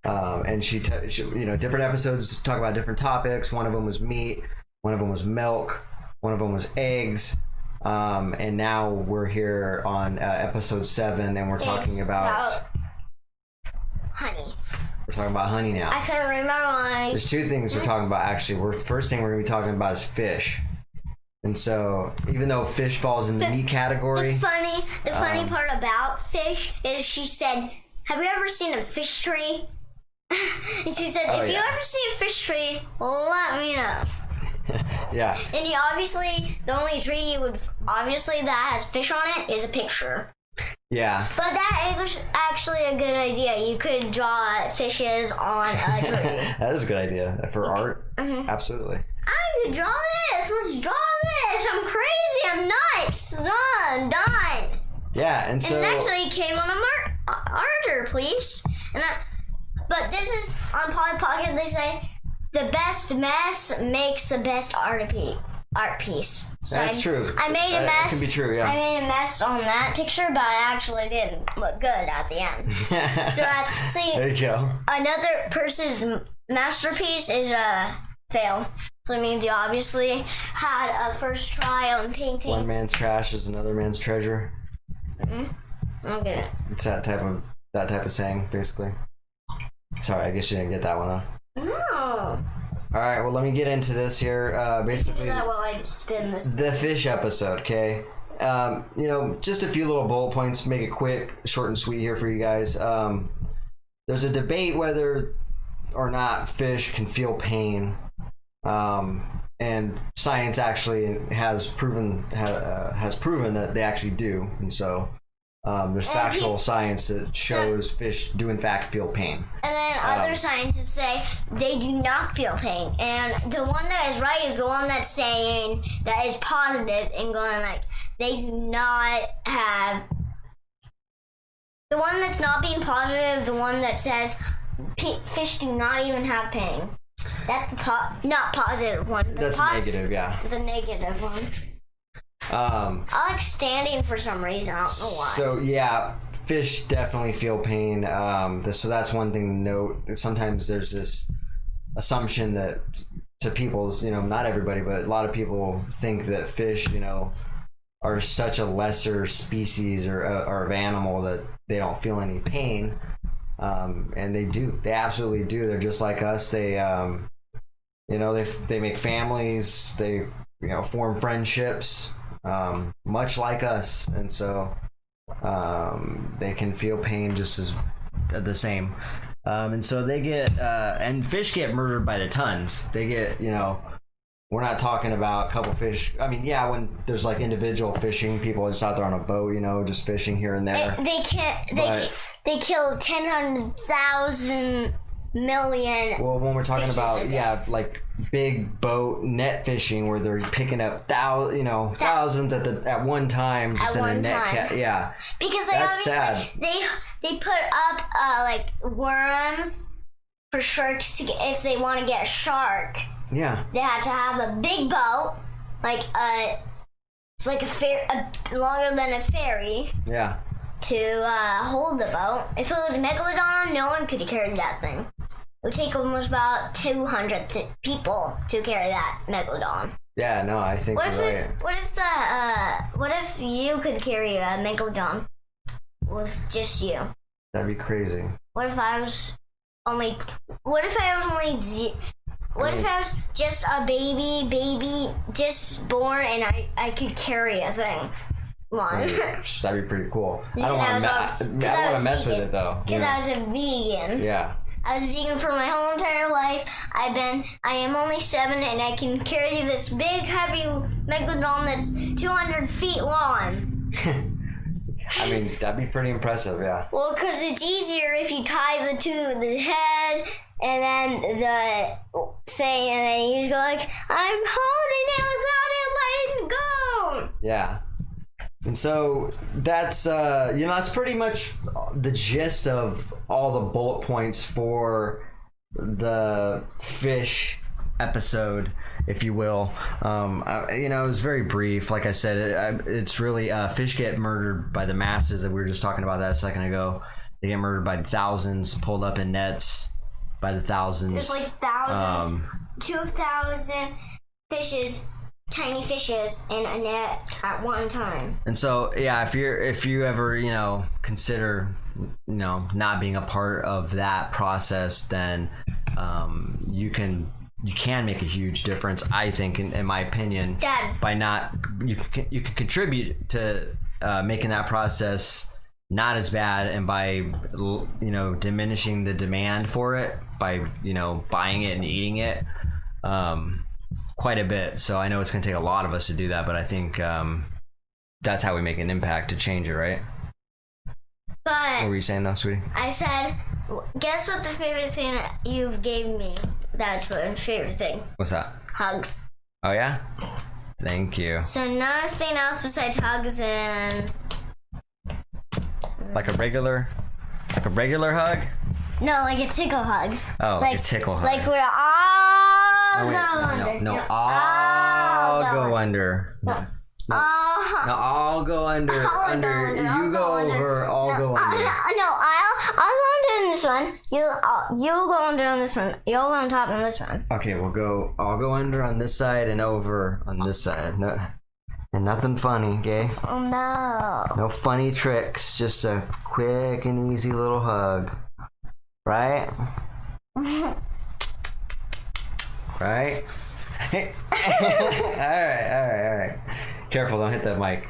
and she different episodes talk about different topics. One of them was meat, one of them was milk, one of them was eggs, and now we're here on episode 7, and we're talking about honey. We're talking about honey now. I couldn't remember. There's 2 things we're talking about actually. First thing we're going to be talking about is fish. And so, even though fish falls in the meat category, the funny part about fish is she said, "Have you ever seen a fish tree?" And she said, "If you ever see a fish tree, let me know." Yeah. And the only tree you would that has fish on it is a picture. Yeah. But that is actually a good idea. You could draw fishes on a tree. That is a good idea for art. Mm-hmm. Absolutely. I could draw this. Let's draw this. I'm crazy. I'm nuts. I'm done. Yeah, and so... And actually came on a arter, please. But this is on Polly Pocket. They say the best mess makes the best art piece. So that's true. I made a mess. That can be true, yeah. I made a mess on that picture, but I actually didn't look good at the end. So there you go. Another person's masterpiece is a fail. So it means you obviously had a first try on painting. One man's trash is another man's treasure. Mm-hmm. I don't get it. It's that type of saying, basically. Sorry, I guess you didn't get that one, huh? No. All right, well, let me get into this here. Basically, do that while I spin this. The fish episode, okay? Just a few little bullet points, make it quick, short and sweet here for you guys. There's a debate whether or not fish can feel pain. And science actually has proven that they actually do, and so there's factual science that shows fish do in fact feel pain. And then other scientists say they do not feel pain, and the one that is right is the one that's saying that is positive and going like they do not have. The one that's not being positive, the one that says fish do not even have pain. That's the not positive one. That's negative, yeah. The negative one. I like standing for some reason. I don't know why. So yeah, fish definitely feel pain. So that's one thing to note. Sometimes there's this assumption that to people's, not everybody, but a lot of people think that fish, are such a lesser species or of animal that they don't feel any pain. And they do. They absolutely do. They're just like us. They, they make families. They, form friendships, much like us, and so they can feel pain just as the same. And so they get, and fish get murdered by the tons. They get, we're not talking about a couple fish. I mean, yeah, when there's like individual fishing, people are just out there on a boat, just fishing here and there. They kill 10,000 million. Well, when we're talking about like big boat net fishing, where they're picking up thousands at one time, just in a net. Yeah, because that's sad. They put up like worms for sharks if they want to get a shark. Yeah, they have to have a big boat, like a longer than a ferry. Yeah. To hold the boat. If it was a megalodon, no one could carry that thing. It would take almost about 200 people to carry that megalodon. Yeah, no, I think you're right. What if you could carry a megalodon with just you? That'd be crazy. What if I was just a baby just born and I could carry a thing? That'd be pretty cool. I don't want to mess with it though. Because I was a vegan. Yeah. I was vegan for my whole entire life. I am only 7 and I can carry this big heavy megalodon that's 200 feet long. I mean, that'd be pretty impressive, yeah. Well, because it's easier if you tie the head and then the thing, and then you just go like, I'm holding it without it letting go. Yeah. And so that's that's pretty much the gist of all the bullet points for the fish episode, if you will. It was very brief. Like I said, it's really fish get murdered by the masses. We were just talking about that a second ago. They get murdered by the thousands, pulled up in nets by the thousands. There's like thousands, 2,000 fishes, tiny fishes in a net at one time. And so, yeah, if you ever consider not being a part of that process, then you can make a huge difference, I think, in my opinion. Dad. By not you can contribute to making that process not as bad, and by diminishing the demand for it by buying it and eating it quite a bit. So I know it's going to take a lot of us to do that, but I think that's how we make an impact to change it, right? But what were you saying though, sweetie? I said, guess what the favorite thing that you gave me? That's my favorite thing. What's that? Hugs. Oh yeah? Thank you. So nothing else besides hugs and... Like a regular hug? No, like a tickle hug. Oh, like a tickle hug. Like we're all I'll go under. I'll go under. You go over. I'll go under. No, I'll go under in this one. You'll go under on this one. You'll go on top on this one. Okay, I'll go under on this side and over on this side. No, and nothing funny, okay? Oh no. No funny tricks. Just a quick and easy little hug. Right? Right? All right. Careful, don't hit that mic.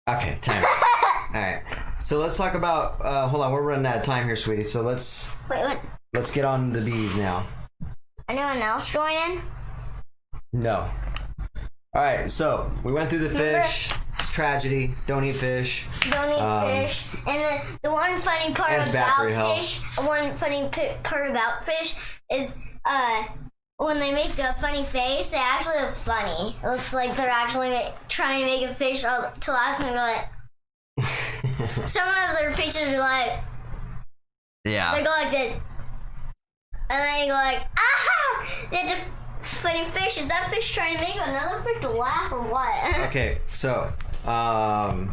Okay, time. All right. So let's talk about. Hold on, we're running out of time here, sweetie. So let's get on the bees now. Anyone else join in? No. All right. So we went through the fish. It's tragedy. Don't eat fish. Don't eat fish. And the one funny part about fish. One funny part about fish is when they make a funny face, they actually look funny. It looks like they're actually trying to make a fish to laugh, and they're like... Some of their faces are like... Yeah. They go like this. And then you go like, ah! It's a funny fish. Is that fish trying to make another fish to laugh or what? Okay, so... so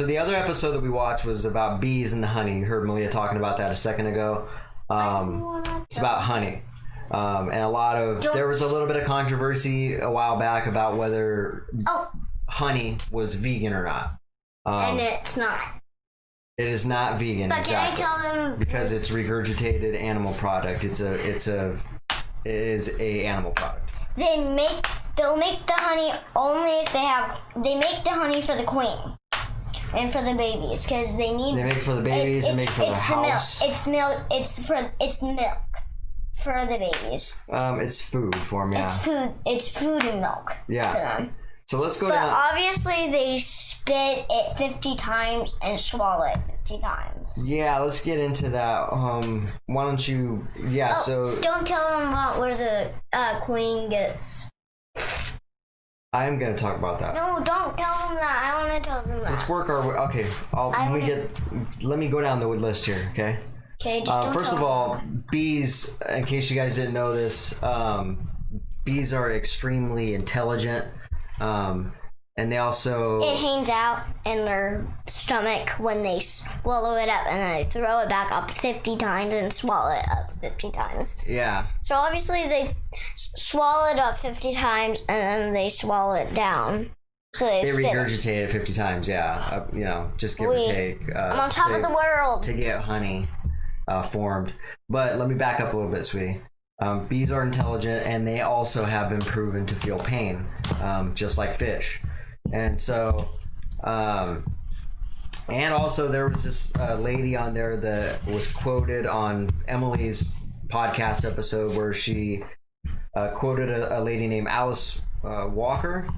the other episode that we watched was about bees and the honey. You heard Malia talking about that a second ago. It's about honey. And there was a little bit of controversy a while back about whether honey was vegan or not. And it's not. It is not vegan. But exactly. Can I tell them? Because it's regurgitated animal product. It is a animal product. They'll make the honey only if they make the honey for the queen and for the babies, because they make it for the babies and make it for the house. It's milk. It's milk for the babies. It's food for them. Yeah. It's food and milk. Yeah. For them. So let's go down. But obviously they spit it 50 times and swallow it 50 times. Yeah, let's get into that. Why don't you... Yeah, so... Don't tell them about where the queen gets... I'm going to talk about that. No, don't tell them that. I want to tell them that. Let's work our way... Okay, let me go down the list here, okay? Okay, just don't first of all, bees, in case you guys didn't know this, bees are extremely intelligent. And they also... It hangs out in their stomach when they swallow it up, and then they throw it back up 50 times and swallow it up 50 times. Yeah. So obviously they swallow it up 50 times, and then they swallow it down. So they regurgitate it 50 times, yeah. Just give or take. I'm on top of the world. To get honey formed. But let me back up a little bit, sweetie. Bees are intelligent, and they also have been proven to feel pain, just like fish. And so, and also there was this lady on there that was quoted on Emily's podcast episode where she quoted a lady named Alice Walker,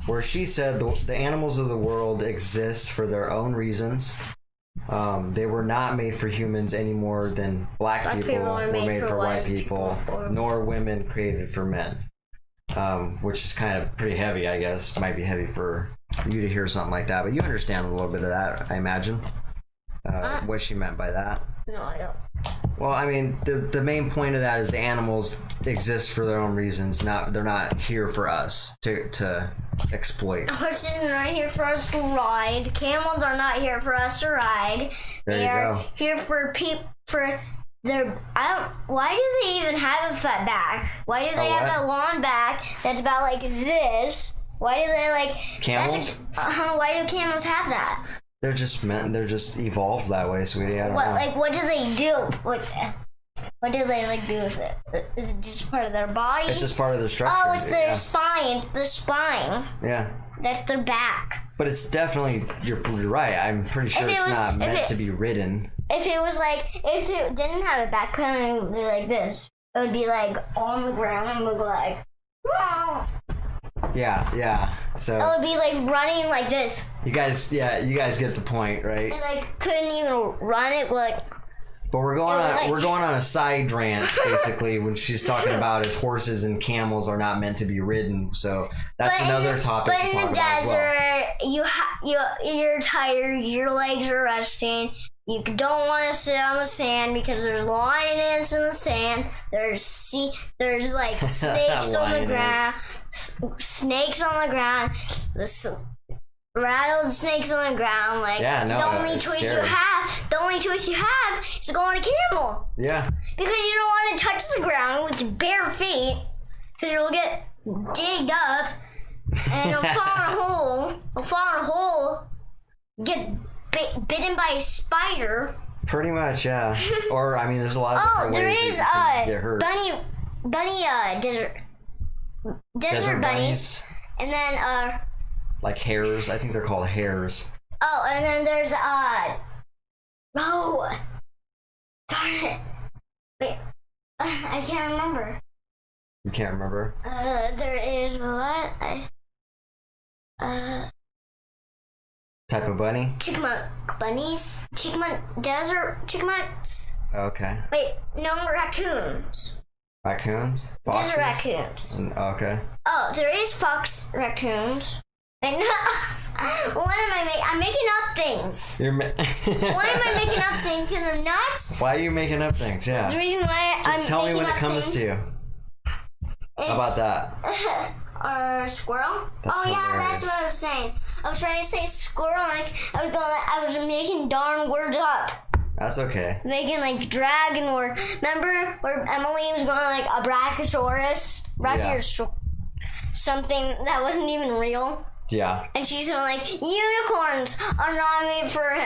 where she said the animals of the world exist for their own reasons. They were not made for humans any more than black people were made for white people, nor women created for men. Which is kind of pretty heavy, I guess. Might be heavy for you to hear something like that, but you understand a little bit of that, I imagine. What she meant by that. No, I don't. Well, I mean, the main point of that is the animals exist for their own reasons. They're not here for us to exploit. Horses are not here for us to ride. Camels are not here for us to ride. They are here for why do they even have a fat back? Why do they have a long back that's about like this? Why do they like camels? Why do camels have that? They're just evolved that way, sweetie. I don't know. Like, what do they do? What do they like do with it? Is it just part of their body? It's just part of their structure. Oh, it's their spine. The spine. Yeah. That's their back. But it's definitely you're right. I'm pretty sure it's not meant to be ridden. If it didn't have a back, it would be like this. It would be like on the ground and would go like, whoa. Yeah. So it would be like running like this. You guys get the point, right? And like couldn't even run it like. But we're going on a side rant basically when she's talking about is horses and camels are not meant to be ridden. So that's another topic. But in the desert, you're tired. Your legs are resting. You don't want to sit on the sand because there's lions in the sand. There's like snakes on the ground. Snakes on the ground. Rattlesnakes on the ground. Like the only choice you have is to go on a camel. Yeah. Because you don't want to touch the ground with your bare feet, because you'll get digged up and you'll fall in a hole. Get bitten by a spider. Pretty much, yeah. Or I mean, there's a lot of different ways that you can get hurt. Desert bunnies, and then like hares. I think they're called hares. Oh, and then there's darn it. Wait, I can't remember. You can't remember? There is what? Type of bunny? Chipmunk bunnies. Desert chipmunks. Okay. Wait, no, raccoons. Raccoons? Foxes? Desert raccoons. Okay. Oh, there is fox raccoons. What am I making? I'm making up things. Why am I making up things? Because I'm nuts? Why are you making up things? Yeah. The reason why Just tell me when it comes to you. How about that? Or squirrel? That's what I was saying. I was trying to say squirrel, like I was making darn words up. That's okay. Making like dragon or remember where Emily was going like a brachiosaurus? Something that wasn't even real. Yeah. And she's going like, unicorns are not made for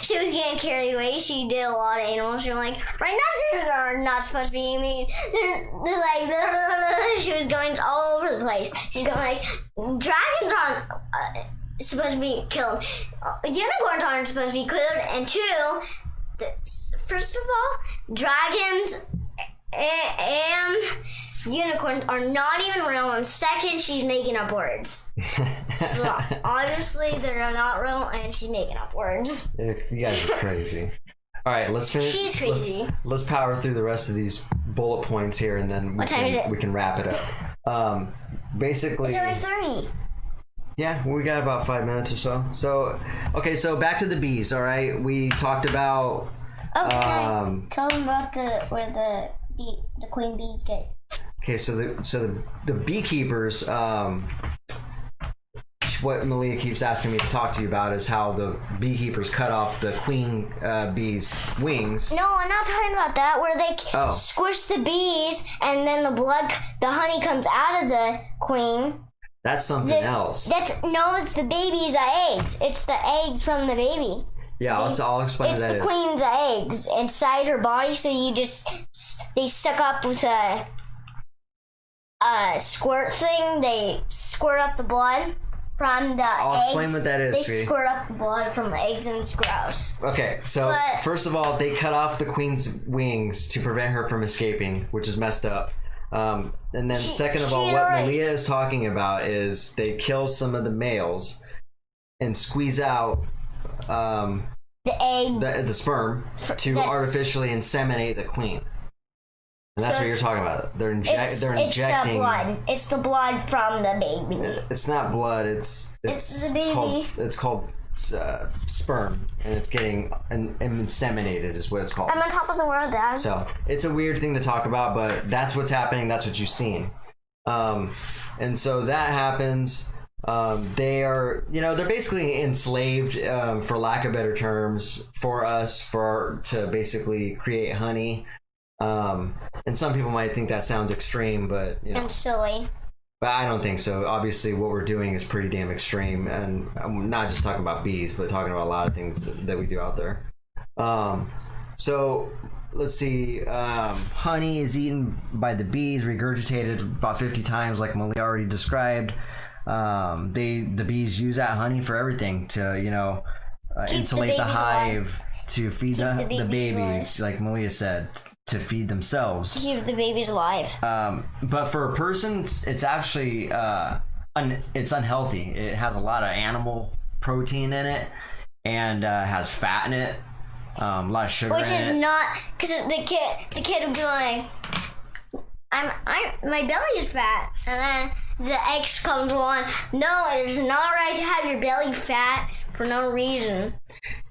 she was getting carried away. She did a lot of animals. She was like, rhinoceroses are not supposed to be made. They're like, she was going all over the place. She's going like, dragons aren't supposed to be killed. Unicorns aren't supposed to be killed. And two, first of all, dragons and unicorns are not even real, and second, she's making up words. So obviously they're not real, and she's making up words. You guys are crazy. All right, let's finish. She's crazy. Let's power through the rest of these bullet points here, and then we can wrap it up. Basically, it's only 30. Yeah, we got about 5 minutes or so. So, okay, so back to the bees. All right, we talked about. Tell them about where the queen bees get. Okay, so the beekeepers, what Malia keeps asking me to talk to you about is how the beekeepers cut off the queen bee's wings. No, I'm not talking about that, where they squish the bees and then the honey comes out of the queen. That's something else. It's the baby's eggs. It's the eggs from the baby. Yeah, I'll explain what that is. It's the queen's eggs inside her body, so they suck up with a squirt thing. They squirt up the blood from the eggs. I'll explain what that is. They squirt up the blood from the eggs, and it's gross. Okay, so first of all, they cut off the queen's wings to prevent her from escaping, which is messed up. And then second of all, what Malia is talking about is they kill some of the males and squeeze out the egg, the sperm, to artificially inseminate the queen. And that's what you're talking about. They're injecting. It's the blood. It's the blood from the baby. It's not blood. It's the baby. It's called sperm, and it's getting inseminated is what it's called. I'm on top of the world, Dad. So it's a weird thing to talk about, but that's what's happening. That's what you've seen. And so that happens. They are, they're basically enslaved, for lack of better terms, for us, to basically create honey. And some people might think that sounds extreme, but and silly. But I don't think so. Obviously, what we're doing is pretty damn extreme, and I'm not just talking about bees, but talking about a lot of things that we do out there. So let's see. Honey is eaten by the bees, regurgitated about 50 times, like Malia already described. The bees use that honey for everything to insulate the hive, to feed the babies, like Malia said, to feed themselves, to keep the babies alive. But for a person, it's actually it's unhealthy. It has a lot of animal protein in it, and has fat in it, a lot of sugar. Which is not, because the kid would be like, my belly is fat, and then the X comes on. No, it is not right to have your belly fat for no reason.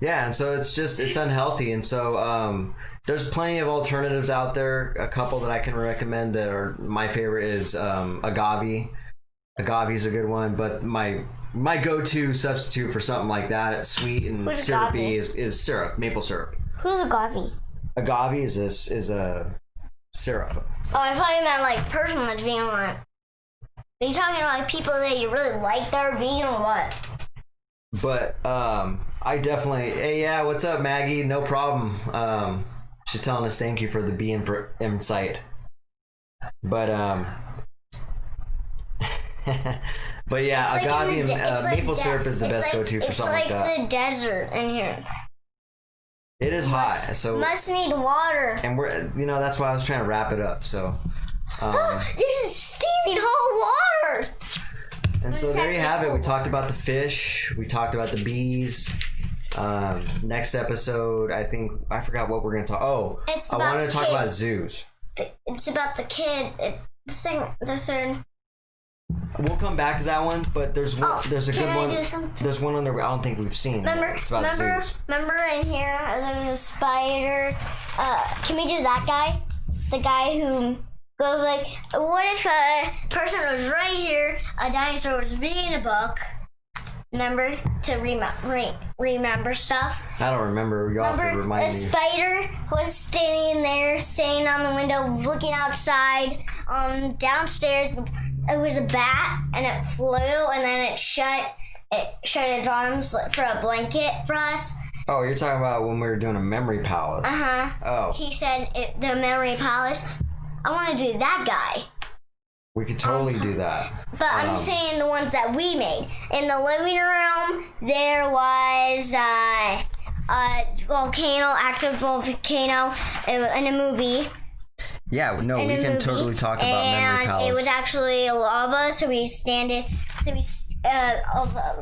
Yeah, and so it's unhealthy, and so there's plenty of alternatives out there. A couple that I can recommend that are my favorite is agave. Agave is a good one, but my go-to substitute for something like that, sweet and syrupy, is syrup, maple syrup. Who's agave? Agave is a syrup. Oh, I thought you meant like person that's being like. Are you talking about like people that you really like that are vegan or what? But I definitely. Hey, yeah, what's up, Maggie? No problem. She's telling us thank you for the bee insight. But but yeah, agave and maple syrup is the best go-to for something like that. It's like the desert in here. It is hot, so must need water. And we're, that's why I was trying to wrap it up. So there's steaming hot water. And so there you have it. We talked about the fish. We talked about the bees. Next episode, I forgot what we're gonna talk. Oh, I wanted to talk about zoos. It's about the kid. The third. We'll come back to that one, but there's a good one. There's one on there I don't think we've seen. Remember in here there's a spider. Can we do that guy? The guy who goes like, what if a person was right here, a dinosaur was reading a book? Remember to remember stuff. I don't remember. You have to remind me. A spider was standing there, staying on the window, looking outside. Downstairs, it was a bat, and it flew, and then it shut its arms for a blanket for us. Oh, you're talking about when we were doing a memory palace. Oh. He said the memory palace. I want to do that guy. We could totally do that. But I'm saying the ones that we made. In the living room, there was a volcano, active volcano in a movie. Yeah, no, we can totally talk about memory palace. And it was actually lava, so a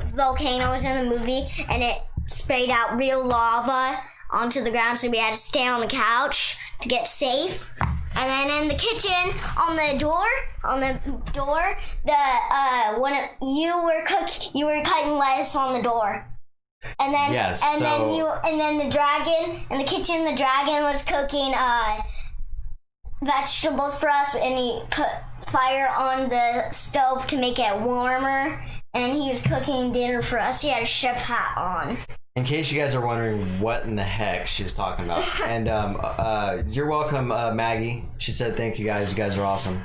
volcano was in the movie, and it sprayed out real lava onto the ground, so we had to stay on the couch to get safe. And then in the kitchen, on the door, you were cutting lettuce on the door. And then then the dragon in the kitchen, the dragon was cooking vegetables for us, and he put fire on the stove to make it warmer, and he was cooking dinner for us. He had a chef hat on. In case you guys are wondering what in the heck she's talking about. And you're welcome, Maggie. She said thank you guys. You guys are awesome.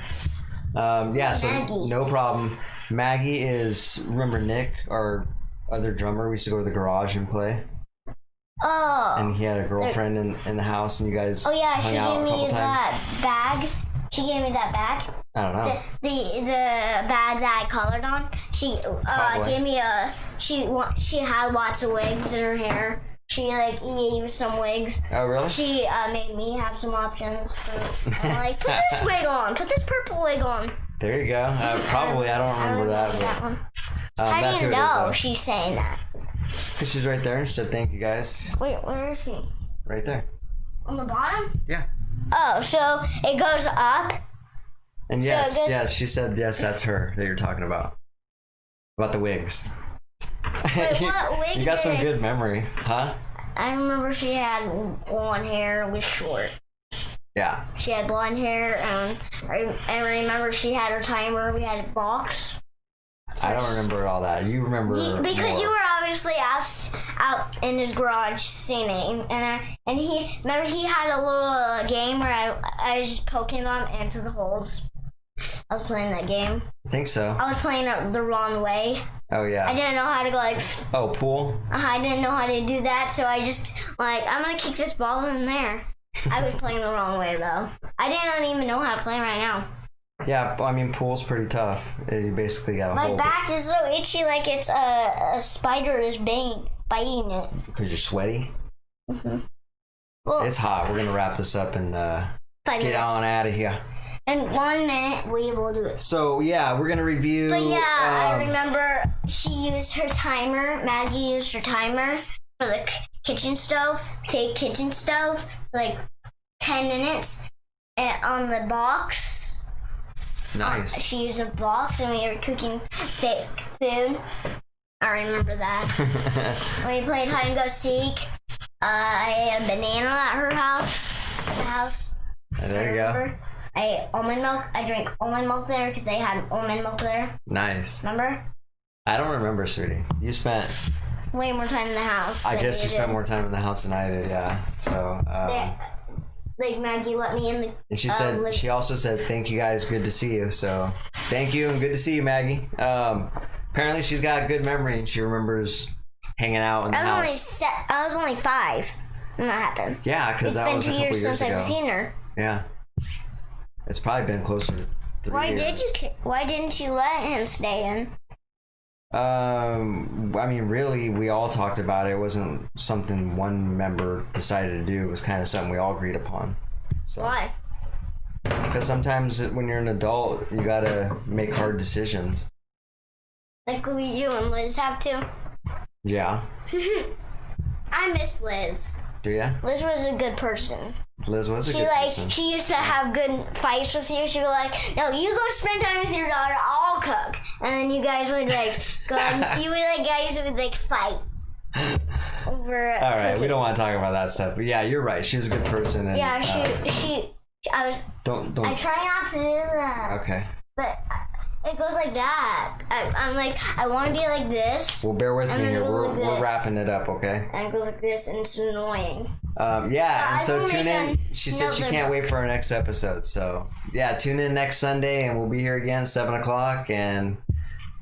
So no problem. Maggie is, remember Nick, our other drummer? We used to go to the garage and play. Oh. And he had a girlfriend in the house, and you guys hung out a couple times. She gave me that bag. She gave me that bag. I don't know. The bag that I colored on. She gave me she had lots of wigs in her hair. She used some wigs. Oh really? She made me have some options. I'm like, put this wig on. Put this purple wig on. There you go. Probably I don't remember that. That one. How do you know she's saying that? Because she's right there and said thank you guys. Wait, where is she? Right there. On the bottom? Yeah. Oh, so it goes up? And So yes, it goes- yes, she said yes, that's her that you're talking about. About the wigs. Wait, what wig You got some is- good memory, huh? I remember she had blonde hair, was short. Yeah. She had blonde hair, and I remember she had her timer. We had a box. I don't remember all that. You remember Because more. you were obviously out in his garage singing, and he remember he had a little game where I was just poking them into the holes. I was playing that game. I think so. I was playing it the wrong way. Oh, yeah. I didn't know how to go like. Oh, pool? I didn't know how to do that, so I just like I'm gonna kick this ball in there. I was playing the wrong way though. I didn't even know how to play right now. Yeah, I mean, pool's pretty tough. You basically got to My hold back is so itchy, like it's a spider is biting it. Because you're sweaty. Well, It's hot. We're going to wrap this up and 5 get minutes. on out of here. In 1 minute, we will do it. So, yeah, we're going to review... But yeah, I remember she used her timer. Maggie used her timer for the kitchen stove, fake kitchen stove, like 10 minutes. And on the box, Nice. she used a box, and we were cooking fake food. I remember that. When we played hide and go seek, I ate a banana at her house. At the house. There you go. I ate almond milk. I drank almond milk there because they had almond milk there. Nice. Remember? I don't remember, sweetie. You spent... Way more time in the house. I than guess you spent did. more time in the house than I did, yeah. So, Like Maggie let me in the. and she said, like- she also said, thank you guys, good to see you. So, thank you and good to see you, Maggie. Apparently she's got a good memory and she remembers hanging out in the house. I was only 5 when that happened. Yeah, because It's that been was a 2 couple years years since ago. I've seen her. Yeah. It's probably been closer to 3 Why years. Why didn't you let him stay in? I mean, really, we all talked about it. It wasn't something one member decided to do. It was kind of something we all agreed upon. So, Why? because sometimes when you're an adult, you gotta make hard decisions. Like you and Liz have to. Yeah. I miss Liz. Do ya? Liz was a good person. Liz was a She good person. she used to have good fights with you. She'd be like, "No, you go spend time with your daughter. I'll cook." And then you guys would like go. You would like guys would like fight over. All right, we cooking. don't want to talk about that stuff. But yeah, you're right. She was a good person. And, Yeah, she. I was. Don't. I try not to do that, Okay. but it goes like that. I'm like, I want to be like this, Well, bear with And me then it here. goes We're, like we're this. wrapping it up, okay? and it goes like this, and it's annoying. Yeah, and I so will tune make in. She said she another- can't wait for our next episode. So yeah, tune in next Sunday, and we'll be here again 7 o'clock, and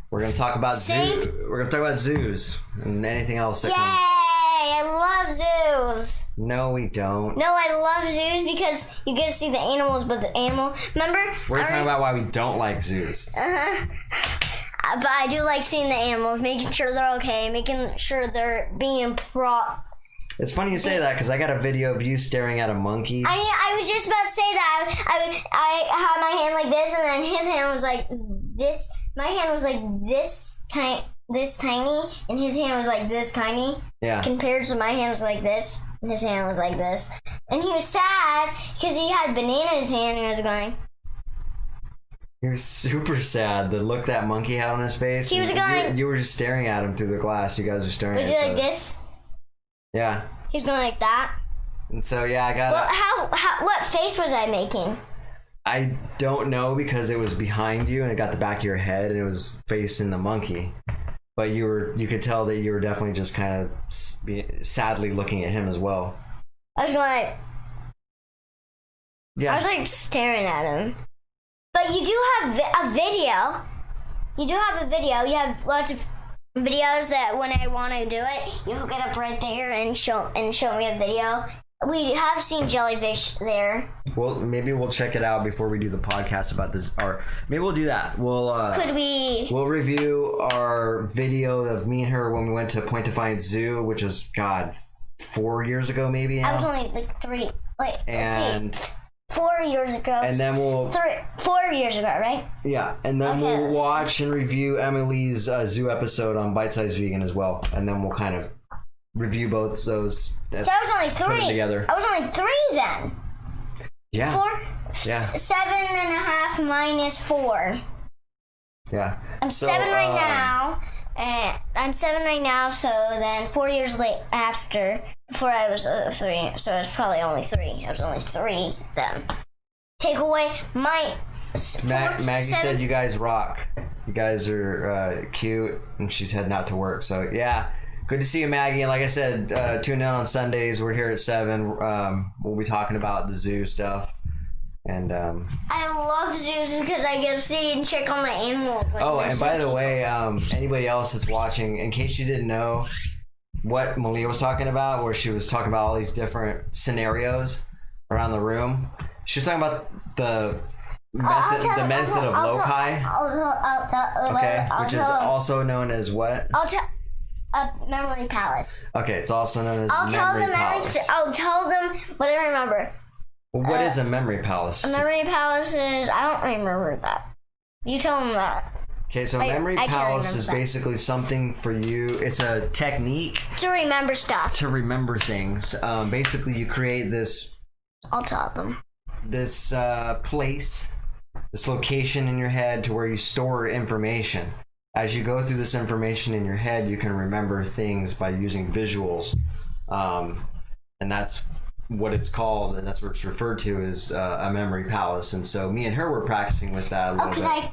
we're gonna talk about Same. We're gonna talk about zoos and anything else that Yay! comes. I love zoos. No, we don't. No, I love zoos because you get to see the animals, but the animal. Remember? We're talking about why we don't like zoos. But I do like seeing the animals, making sure they're okay, making sure they're being It's funny you say that because I got a video of you staring at a monkey. I was just about to say that. I had my hand like this, and then his hand was like this. My hand was like this tiny, and his hand was like this tiny. Yeah. Compared to my hand was like this, and his hand was like this. And he was sad because he had banana in his hand, and he was going. He was super sad. The look that monkey had on his face. He was and going- You were just staring at him through the glass. You guys were staring Was at he each like other. this? Yeah. He was going like that. And so yeah, I got. Well, what face was I making? I don't know because it was behind you and it got the back of your head and it was facing the monkey. But you could tell that you were definitely just kind of sadly looking at him as well. I was going like. Yeah. I was like staring at him. But you do have a video. You do have a video. You have lots of videos that when I want to do it, you hook it up right there and show me a video. We have seen jellyfish there. Well, maybe we'll check it out before we do the podcast about this. Or maybe we'll do that. Could we? We'll review our video of me and her when we went to Point Defiance Zoo, which was 4 years ago maybe. I was Now. only like 3. Wait, let's And see. 4 years ago. And then we'll 4 years ago, right? Yeah, and then Okay. we'll watch and review Emily's zoo episode on Bite Size Vegan as well, and then we'll kind of review both those. So I was only put 3. them together. I was only 3 then. Yeah. 4. Yeah. 7.5 minus 4. Yeah. I'm 7 right now, and I'm 7 right now. So then 4 years after, before I was 3, so I was probably only 3. I was only 3 then. Take away my. Maggie said you guys rock. You guys are cute, and she's heading out to work. So yeah, good to see you, Maggie. And like I said, tune in on Sundays. We're here at 7. We'll be talking about the zoo stuff. And I love zoos because I get to see and check on the animals. Like, and by the way, anybody else that's watching, in case you didn't know what Malia was talking about, where she was talking about all these different scenarios around the room, she was talking about the method of loci. Okay, which is also known as what? I'll tell a memory palace. Okay, it's also known as memory palace. I'll tell them what I remember. Well, what is a memory palace? A memory palace is, I don't remember that. You tell them that. Okay, so memory palace is basically something for you. It's a technique to remember stuff. To remember things. Basically, you create this. I'll tell them. This place, this location in your head to where you store information. As you go through this information in your head, you can remember things by using visuals, and that's what it's called, and that's what it's referred to as a memory palace. And so me and her were practicing with that a little bit.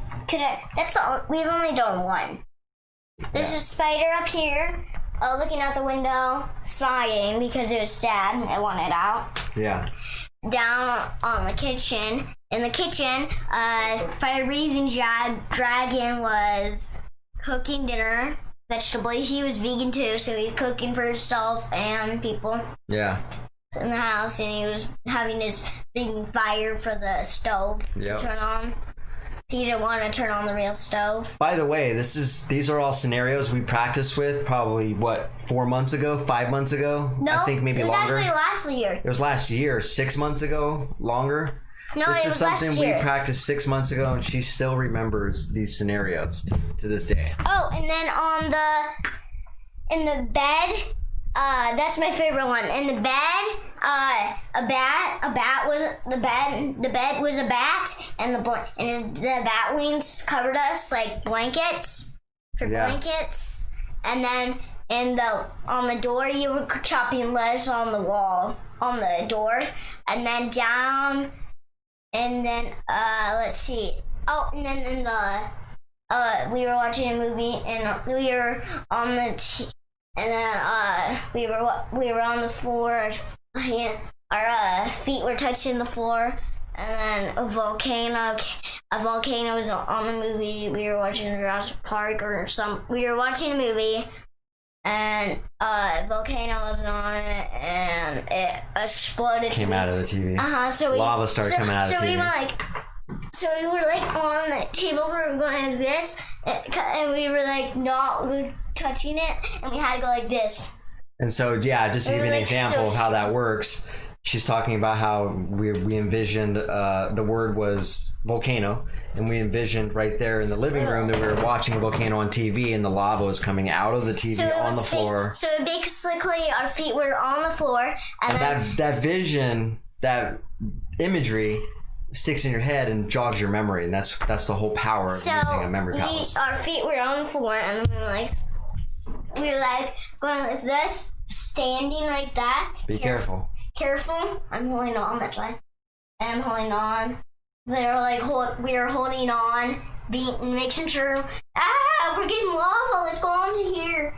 That's all. We've only done one. There's a spider up here, looking out the window, sighing because it was sad and it wanted out. Yeah. Down on the kitchen. In the kitchen, fire-breathing dragon was cooking dinner. Vegetables. He was vegan too, so he was cooking for himself and people. Yeah. In the house, and he was having his big fire for the stove to turn on. He didn't want to turn on the real stove. By the way, these are all scenarios we practiced with probably 4 months ago, 5 months ago. No, I think maybe longer. It was actually last year. It was last year, 6 months ago, longer. No, this it is was last year. something we practiced 6 months ago, and she still remembers these scenarios to this day. Oh, and then in the bed. That's my favorite one. In the bed, the bed was a bat, and the bat wings covered us like blankets blankets. And then on the door, you were chopping lettuce on the wall, on the door, and then down, and then let's see. Oh, and then in the we were watching a movie, and we were on the. And then we were on the floor. Our feet were touching the floor. And then a volcano was on the movie. We were watching Jurassic Park we were watching a movie, and a volcano was on it, and it exploded. Came out of the TV. So lava started coming out of the TV. So we were like on the table, we were going like this, and we were like not touching it, and we had to go like this. And so, yeah, just to give you an example of how that works, she's talking about how we envisioned, the word was volcano, and we envisioned right there in the living room that we were watching a volcano on TV, and the lava was coming out of the TV on the floor. So basically, our feet were on the floor, and that vision, that imagery sticks in your head and jogs your memory, and that's the whole power of using a memory palace. Our feet were on the floor, and we were like going like this, standing like that. Be careful. Careful. I'm holding on. That's right. I'm holding on. They're like we were holding on, making sure. We're getting lava. Let's go on to here.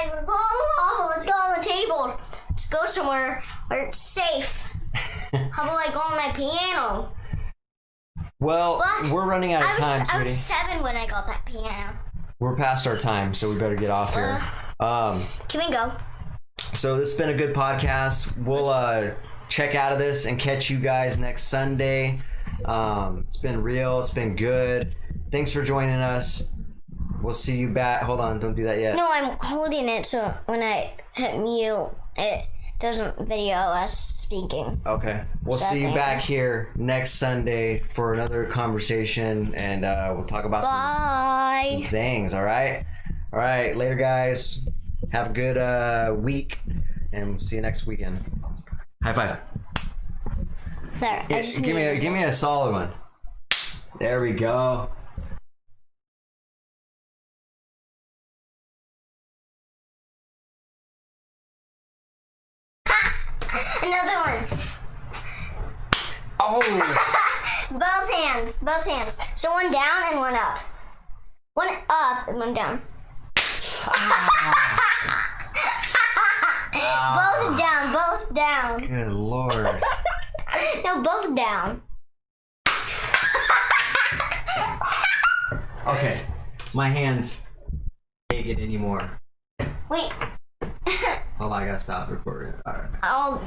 We're going lava. Let's go on the table. Let's go somewhere where it's safe. How about like on my piano? Well, we're running out of time, sweetie. I was 7 when I got that piano. We're past our time, so we better get off here. Can we go? So this has been a good podcast. We'll check out of this and catch you guys next Sunday. It's been real. It's been good. Thanks for joining us. We'll see you back. Hold on. Don't do that yet. No, I'm holding it, so when I hit mute, it doesn't video us speaking. Okay. We'll see you back here next Sunday for another conversation, and we'll talk about some things, all right? All right, later, guys. Have a good week, and we'll see you next weekend. High five. There, Give me a solid one. There we go. Another one. Oh! Both hands. So one down and one up. One up and one down. Both down. Good Lord. No, both down. Okay, my hands can't get anymore. Wait. Hold on, I gotta stop recording. All right. I'll